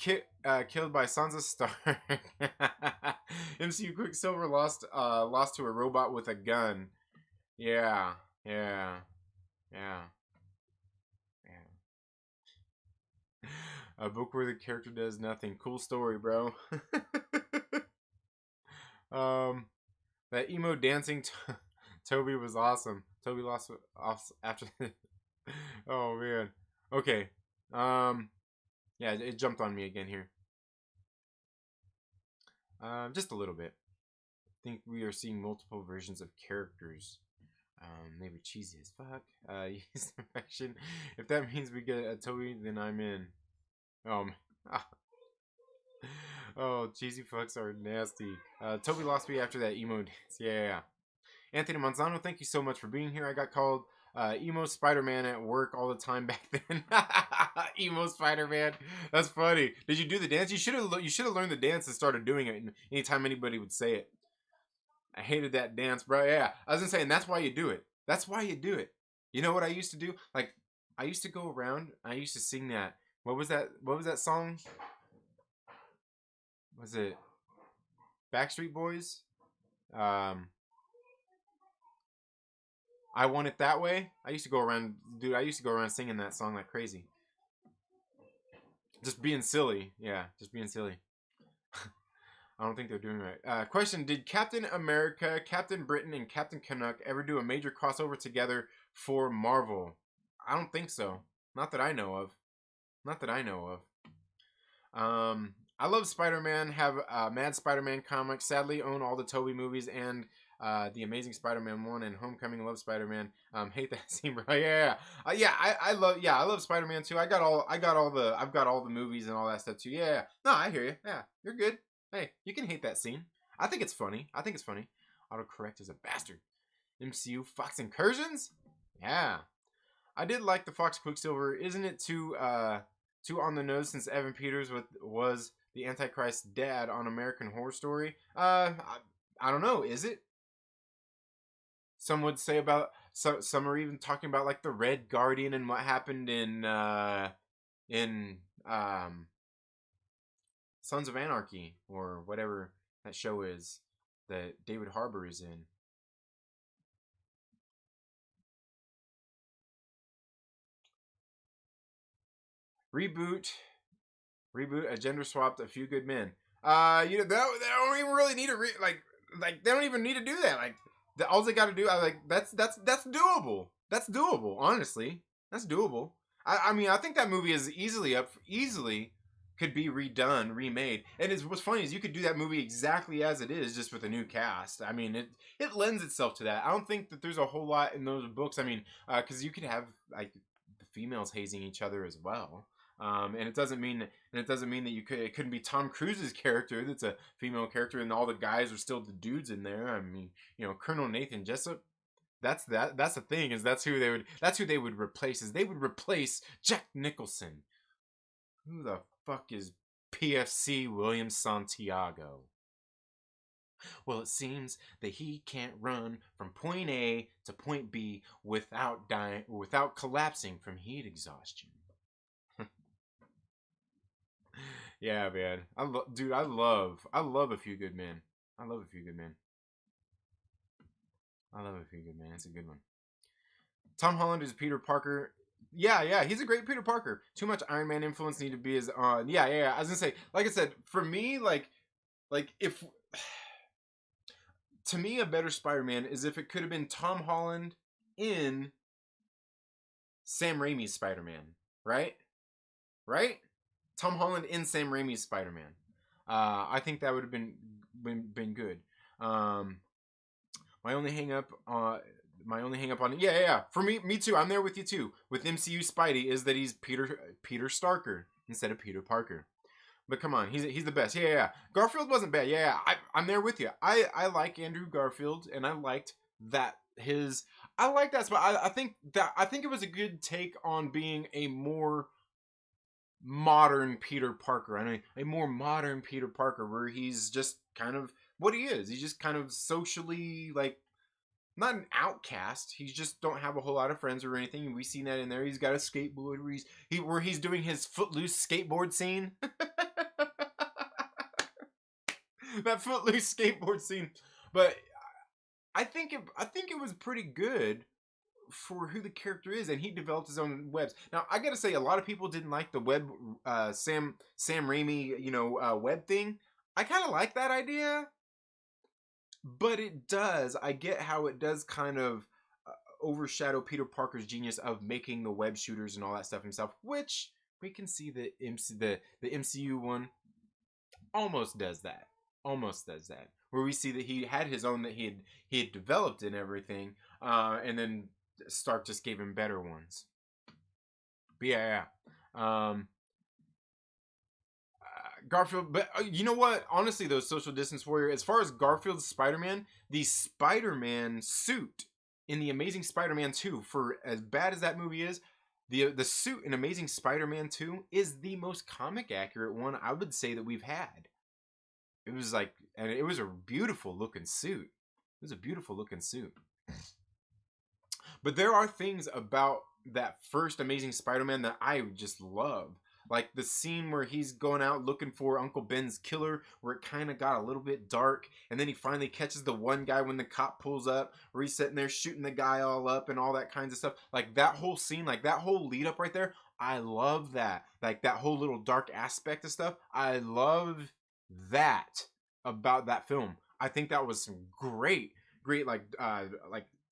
killed by Sansa Stark. MCU Quicksilver lost to a robot with a gun. Yeah, yeah, yeah, yeah. A book where the character does nothing. Cool story, bro. um, that emo dancing Toby was awesome. Toby lost off after. Oh man. Okay. Yeah, it jumped on me again here. Just a little bit. I think we are seeing multiple versions of characters. Maybe cheesy as fuck. Use perfection. If that means we get a Toby, then I'm in. Um. Oh, cheesy fucks are nasty. Toby lost me after that emo dance. Yeah. Anthony Manzano, thank you so much for being here. I got called emo Spider-Man at work all the time back then. Emo Spider-Man. That's funny. Did you do the dance? You should have learned the dance and started doing it anytime anybody would say it. I hated that dance, bro. Yeah. I was gonna say, and that's why you do it. That's why you do it. You know what I used to do? Like, I used to go around, I used to sing that. What was that song? Was it Backstreet Boys? Um I Want It That Way. I used to go around, dude. I used to go around singing that song like crazy, just being silly. Yeah, just being silly. I don't think they're doing right. Question: did Captain America, Captain Britain, and Captain Canuck ever do a major crossover together for Marvel? I don't think so. Not that I know of. Not that I know of. I love Spider-Man. Have Mad Spider-Man comics. Sadly, own all the Tobey movies and the Amazing Spider-Man 1 and Homecoming. Love Spider-Man. Hate that scene, bro. Yeah, yeah. I love Spider-Man too. I've got all the movies and all that stuff too. Yeah. No, I hear you. Yeah, you're good. Hey, you can hate that scene. I think it's funny. Autocorrect is a bastard. MCU Fox Incursions. Yeah, I did like the Fox Quicksilver. Isn't it too on the nose since Evan Peters was the Antichrist dad on American Horror Story? I don't know. Is it? Some would say about some are even talking about like the Red Guardian and what happened in Sons of Anarchy or whatever that show is that David Harbour is in. Reboot a gender swapped A Few Good Men. They don't even really need to like they don't even need to do that. Like all they got to do, I like that's doable. That's doable. Honestly, that's doable. I mean, I think that movie is easily could be redone, remade. And what's funny is you could do that movie exactly as it is, just with a new cast. I mean, it lends itself to that. I don't think that there's a whole lot in those books. I mean, because you could have like the females hazing each other as well. And it doesn't mean that it couldn't be Tom Cruise's character that's a female character and all the guys are still the dudes in there. I mean, Colonel Nathan Jessup. That's the thing is that's who they would replace is they would replace Jack Nicholson. Who the fuck is PFC William Santiago? Well, it seems that he can't run from point A to point B without collapsing from heat exhaustion. Yeah, man. Dude, I love A Few Good Men. I love A Few Good Men. I love A Few Good Men. It's a good one. Tom Holland is Peter Parker. Yeah, he's a great Peter Parker. Too much Iron Man influence need to be his yeah. I was gonna say, like I said, for me, like if to me a better Spider-Man is if it could have been Tom Holland in Sam Raimi's Spider-Man, right? Right? Tom Holland in Sam Raimi's Spider-Man. I think that would have been good. My only hang up on yeah. For me too. I'm there with you too. With MCU Spidey is that he's Peter Starker instead of Peter Parker. But come on, he's the best. Yeah. Garfield wasn't bad. Yeah. I'm there with you. I like Andrew Garfield and I liked that I like that spot. I think it was a good take on being a more modern Peter Parker. I mean, a more modern Peter Parker where he's just kind of what he is. He's just kind of socially like not an outcast. He just don't have a whole lot of friends or anything. We've seen that in there. He's got a skateboard where he's doing his footloose skateboard scene. that footloose skateboard scene. But I think it was pretty good for who the character is, and he developed his own webs. Now I gotta say, a lot of people didn't like the web Sam Raimi web thing. I kind of like that idea, but it does. I get how it does kind of overshadow Peter Parker's genius of making the web shooters and all that stuff himself, which we can see the MCU one almost does that. Almost does that. Where we see that he had his own that he had developed and everything, and then Stark just gave him better ones. But yeah. Garfield, but you know what? Honestly, though, Social Distance Warrior, as far as Garfield's Spider-Man, the Spider-Man suit in the Amazing Spider-Man 2, for as bad as that movie is, the suit in Amazing Spider-Man 2 is the most comic accurate one I would say that we've had. It was like, and it was a beautiful looking suit. It was a beautiful looking suit. But there are things about that first Amazing Spider-Man that I just love. Like the scene where he's going out looking for Uncle Ben's killer, where it kind of got a little bit dark, and then he finally catches the one guy when the cop pulls up, where he's sitting there shooting the guy all up and all that kinds of stuff. Like that whole scene, like that whole lead up right there, I love that. Like that whole little dark aspect of stuff, I love that about that film. I think that was some great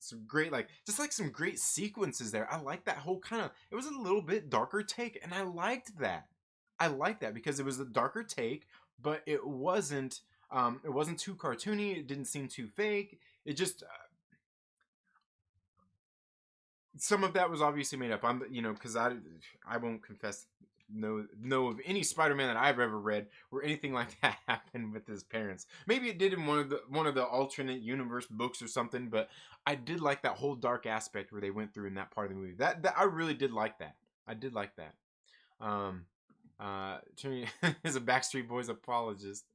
some great just like some great sequences there. I like that whole kind of, it was a little bit darker take, and I liked that. I liked that because it was a darker take, but it wasn't too cartoony. It didn't seem too fake. It just some of that was obviously made up. I'm because I won't confess know of any Spider-Man that I've ever read where anything like that happened with his parents. Maybe it did in one of the alternate universe books or something, but I did like that whole dark aspect where they went through in that part of the movie. That I really did like that. I did like that. Trini is a Backstreet Boys apologist.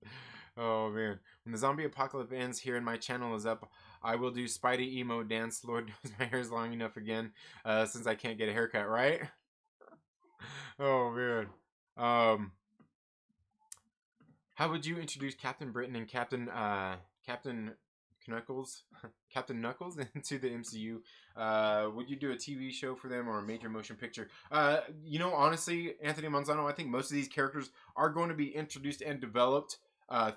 Oh man. When the zombie apocalypse ends here and my channel is up, I will do Spidey emo dance. Lord knows my hair is long enough again, since I can't get a haircut, right? Oh man. Um, how would you introduce Captain Britain and Captain Knuckles, Captain Knuckles into the MCU? Would you do a TV show for them or a major motion picture? Honestly, Anthony Manzano, I think most of these characters are going to be introduced and developed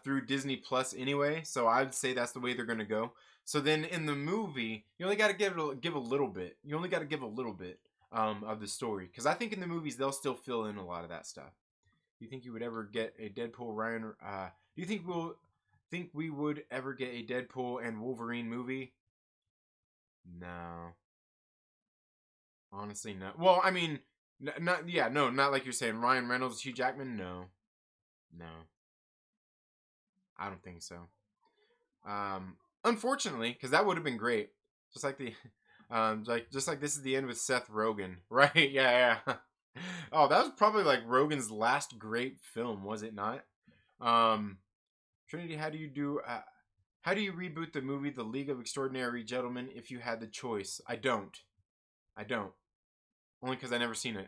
through Disney Plus anyway. So I'd say that's the way they're going to go. So then in the movie, you only got to give a little bit. You only got to give a little bit of the story, because I think in the movies they'll still fill in a lot of that stuff. Do you think you would ever get a Deadpool Ryan? Do you think we would ever get a Deadpool and Wolverine movie? No, honestly, no. Well, I mean, not like you're saying Ryan Reynolds, Hugh Jackman. No, no, I don't think so. Unfortunately, because that would have been great. Just like the, just like this is the end with Seth Rogen, right? Yeah. Oh, that was probably like Rogen's last great film, was it not? Um, Trinity, how do you reboot the movie The League of Extraordinary Gentlemen if you had the choice? I don't. I don't. Only because I never seen it.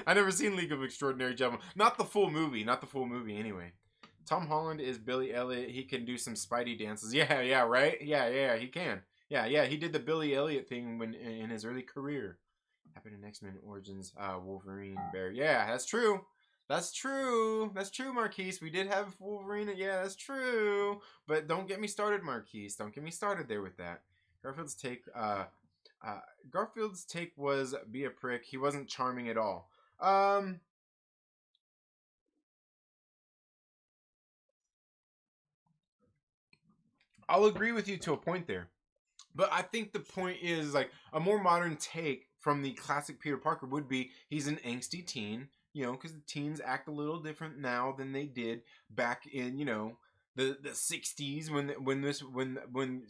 I never seen League of Extraordinary Gentlemen. Not the full movie. Not the full movie. Anyway, Tom Holland is Billy Elliot. He can do some Spidey dances. Yeah, right. Yeah, he can. Yeah. He did the Billy Elliot thing when in his early career. Happened in X-Men Origins. Wolverine, Bear. Yeah, that's true. That's true. That's true, Marquise. We did have Wolverine. Yeah, that's true. But don't get me started, Marquise. Don't get me started there with that. Garfield's take. Garfield's take was be a prick. He wasn't charming at all. I'll agree with you to a point there. But I think the point is like a more modern take from the classic Peter Parker would be he's an angsty teen, because the teens act a little different now than they did back in, the 60s when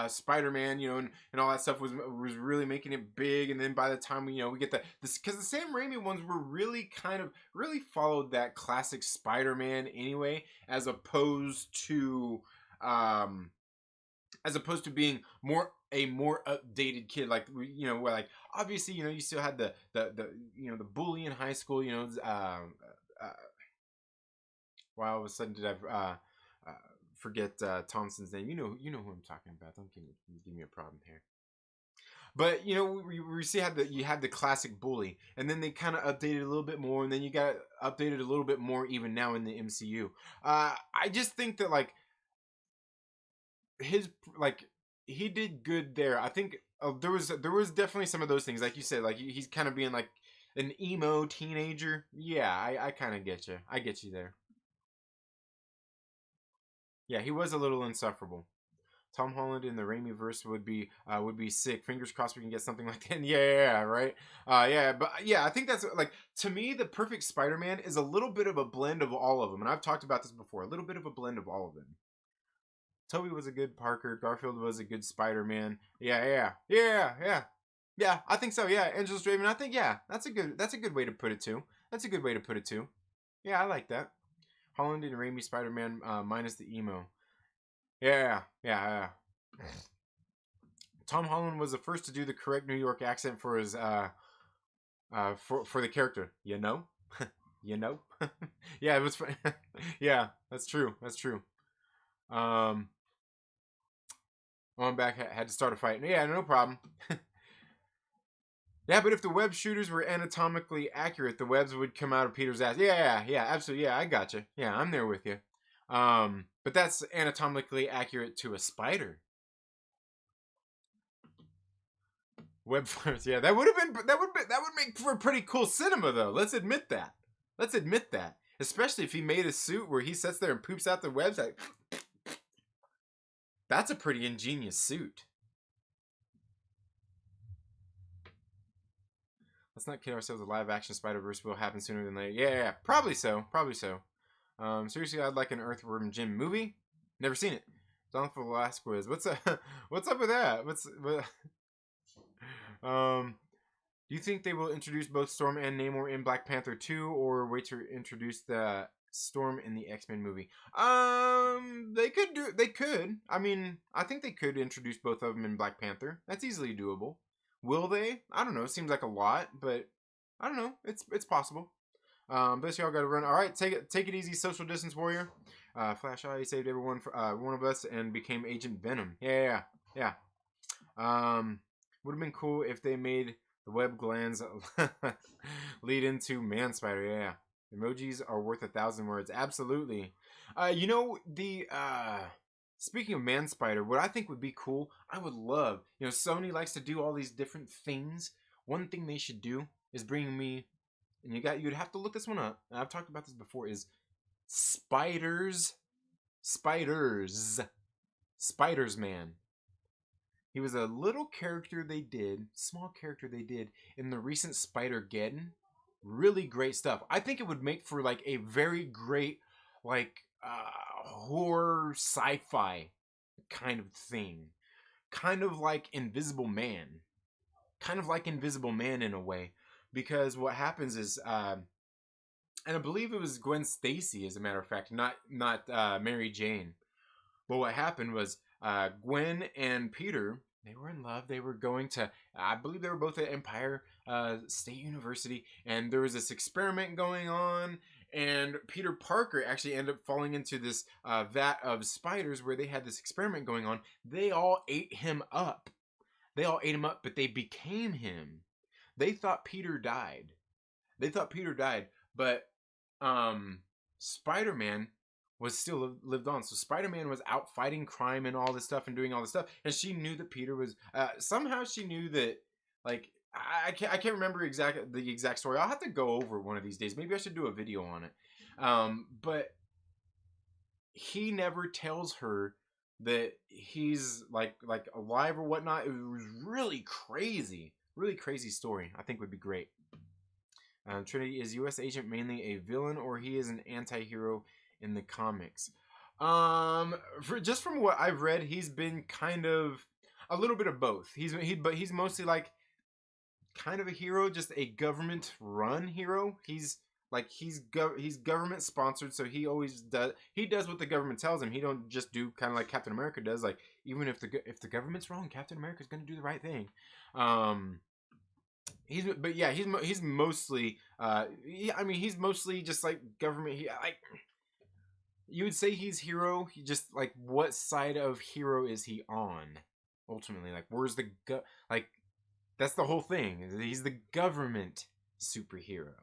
Spider-Man, and all that stuff was really making it big. And then by the time we get this, because the Sam Raimi ones were really kind of really followed that classic Spider-Man anyway, as opposed to being a more updated kid, like where like obviously you still had the bully in high school, why all of a sudden did I forget Thompson's name. You know who I'm talking about. Don't give me a problem here. But you know, we see how you had the classic bully, and then they kind of updated a little bit more, and then you got updated a little bit more even now in the MCU. I just think that like his like he did good there. I think there was definitely some of those things, like you said, like he's kind of being like an emo teenager. Yeah, I kind of get you. I get you there. Yeah, he was a little insufferable. Tom Holland in the Raimi verse would be sick. Fingers crossed we can get something like that. Yeah, right. Yeah, but yeah, I think that's like to me the perfect Spider-Man is a little bit of a blend of all of them, and I've talked about this before. A little bit of a blend of all of them. Toby was a good Parker. Garfield was a good Spider-Man. Yeah. I think so. Yeah, Angela Straven. I think that's a good way to put it too. That's a good way to put it too. Yeah, I like that. Holland and Raimi Spider-Man minus the emo. Yeah. Tom Holland was the first to do the correct New York accent for his for the character. You know, you know. Yeah, it was. Yeah, that's true. That's true. Um, on back had to start a fight. Yeah, no problem. Yeah, but if the web shooters were anatomically accurate, the webs would come out of Peter's ass. Yeah, absolutely. Yeah, I got you. Yeah, I'm there with you. But that's anatomically accurate to a spider. Web flares. Yeah, that would make for pretty cool cinema though. Let's admit that. Let's admit that. Especially if he made a suit where he sits there and poops out the webs. Like, that's a pretty ingenious suit. Let's not kid ourselves. A live action Spider Verse will happen sooner than later. Yeah, probably so. Probably so. Seriously, I'd like an Earthworm Jim movie. Never seen it. Jonathan Velasquez. What's up? What's up with that? Um, do you think they will introduce both Storm and Namor in Black Panther 2, or wait to introduce the Storm in the X-Men movie? They could. I mean, I think they could introduce both of them in Black Panther. That's easily doable. Will they? I don't know. It seems like a lot, but I don't know. It's possible. But y'all got to run. All right, take it easy, social distance warrior. Flash Eye saved everyone for one of us and became Agent Venom. Yeah. Would have been cool if they made the web glands lead into man spider. Yeah, emojis are worth 1,000 words. Absolutely. You know the speaking of man spider, what I think would be cool, I would love. You know, Sony likes to do all these different things. One thing they should do is bring me, and you'd have to look this one up. And I've talked about this before. Is Spiders Man. He was a little character small character they did in the recent Spider-Geddon. Really great stuff. I think it would make for like a very great like horror sci-fi kind of thing. Kind of like Invisible Man. Kind of like Invisible Man in a way. Because what happens is and I believe it was Gwen Stacy, as a matter of fact, not Mary Jane. But what happened was Gwen and Peter, they were in love. They were going to, I believe they were both at Empire State University, and there was this experiment going on. And Peter Parker actually ended up falling into this vat of spiders where they had this experiment going on. They all ate him up. But they became him. They thought Peter died. But Spider-Man was still lived on. So Spider-Man was out fighting crime and all this stuff and doing all this stuff. And she knew that Peter was somehow she knew that like I can't remember the exact story. I'll have to go over one of these days. Maybe I should do a video on it. But he never tells her that he's like alive or whatnot. It was really crazy story. I think would be great. Trinity, is U.S. Agent mainly a villain or he is an anti-hero in the comics? Just from what I've read, he's been kind of a little bit of both. But he's mostly like kind of a hero, just a government run hero. He's government sponsored, so he does what the government tells him. He don't just do kind of like Captain America does. Like even if the government's wrong, Captain America's going to do the right thing. He's mostly he's mostly just like government. You would say he's hero. He just like what side of hero is he on? Ultimately, like where's the like that's the whole thing. He's the government superhero.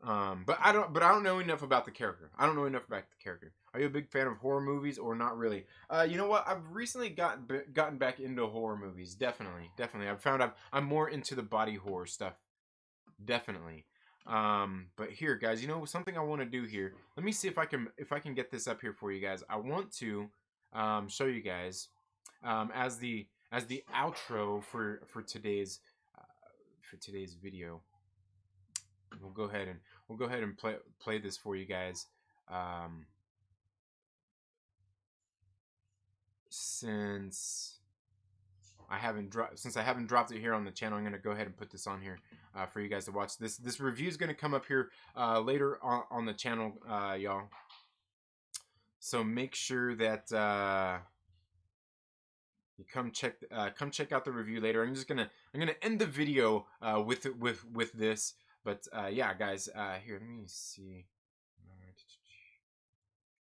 But I don't know enough about the character. I don't know enough about the character. Are you a big fan of horror movies or not really? You know what? I've recently gotten back into horror movies. Definitely. I've found I'm more into the body horror stuff. Definitely. But here, guys, you know something I want to do here. Let me see if I can get this up here for you guys. I want to show you guys as the outro for today's video. We'll go ahead and play this for you guys. Since I haven't dropped it here on the channel, I'm gonna go ahead and put this on here for you guys to watch. This review is gonna come up here later on the channel, y'all. So make sure that you come check out the review later. I'm gonna end the video with this. But yeah, guys, here, let me see.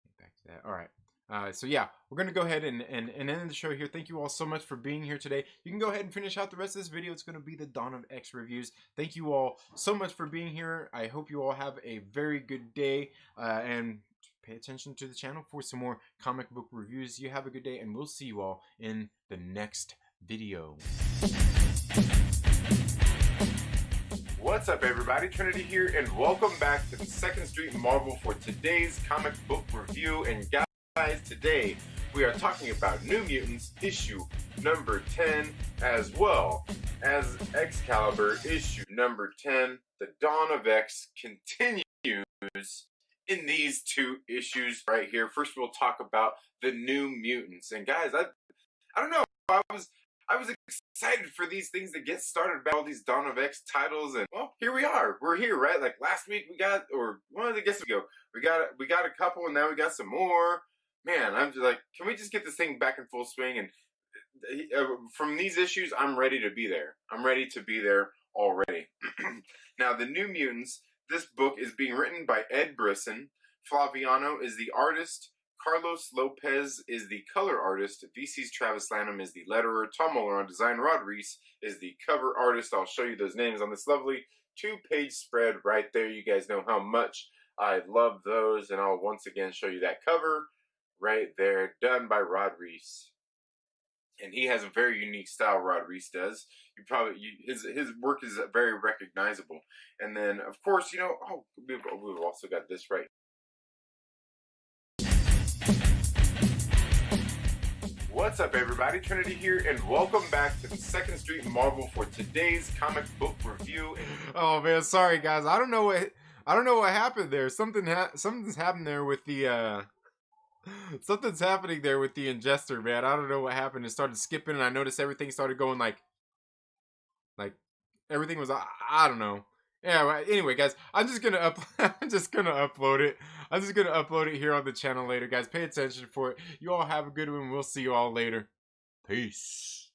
Get back to that. All right. So yeah, we're gonna go ahead and end the show here. Thank you all so much for being here today. You can go ahead and finish out the rest of this video. It's gonna be the Dawn of X reviews. Thank you all so much for being here. I hope you all have a very good day and pay attention to the channel for some more comic book reviews. You have a good day, and we'll see you all in the next video. What's up, everybody? Trinity here, and welcome back to the 2nd Street Marvel for today's comic book review. And guys, today we are talking about New Mutants issue number 10, as well as Excalibur issue number 10. The Dawn of X continues in these two issues right here. First, we'll talk about the New Mutants. And guys, I don't know. I was excited for these things to get started about all these Dawn of X titles, and well, here we are. We're here, right? Like last week we got, or one of the guests ago, we got a couple, and now we got some more. Man, I'm just like, can we just get this thing back in full swing? And from these issues, I'm ready to be there. I'm ready to be there already. Now, the New Mutants. This book is being written by Ed Brisson. Flaviano is the artist. Carlos Lopez is the color artist. VC's Travis Lanham is the letterer. Tom Muller on design. Rod Reese is the cover artist. I'll show you those names on this lovely 2-page spread right there. You guys know how much I love those. And I'll once again show you that cover right there, done by Rod Reese. And he has a very unique style, Rod Reese does. His work is very recognizable. And then, of course, you know, we've also got this right. What's up, everybody? Trinity here, and welcome back to the 2nd Street Marvel for today's comic book review. Oh man, sorry guys. I don't know what happened there. Something's happened there with the something's happening there with the ingester, man. I don't know what happened. It started skipping, and I noticed everything started going like everything was, I don't know. Yeah, well, anyway, guys, I'm just gonna upload it. I'm just gonna upload it here on the channel later, guys. Pay attention for it. You all have a good one. We'll see you all later. Peace.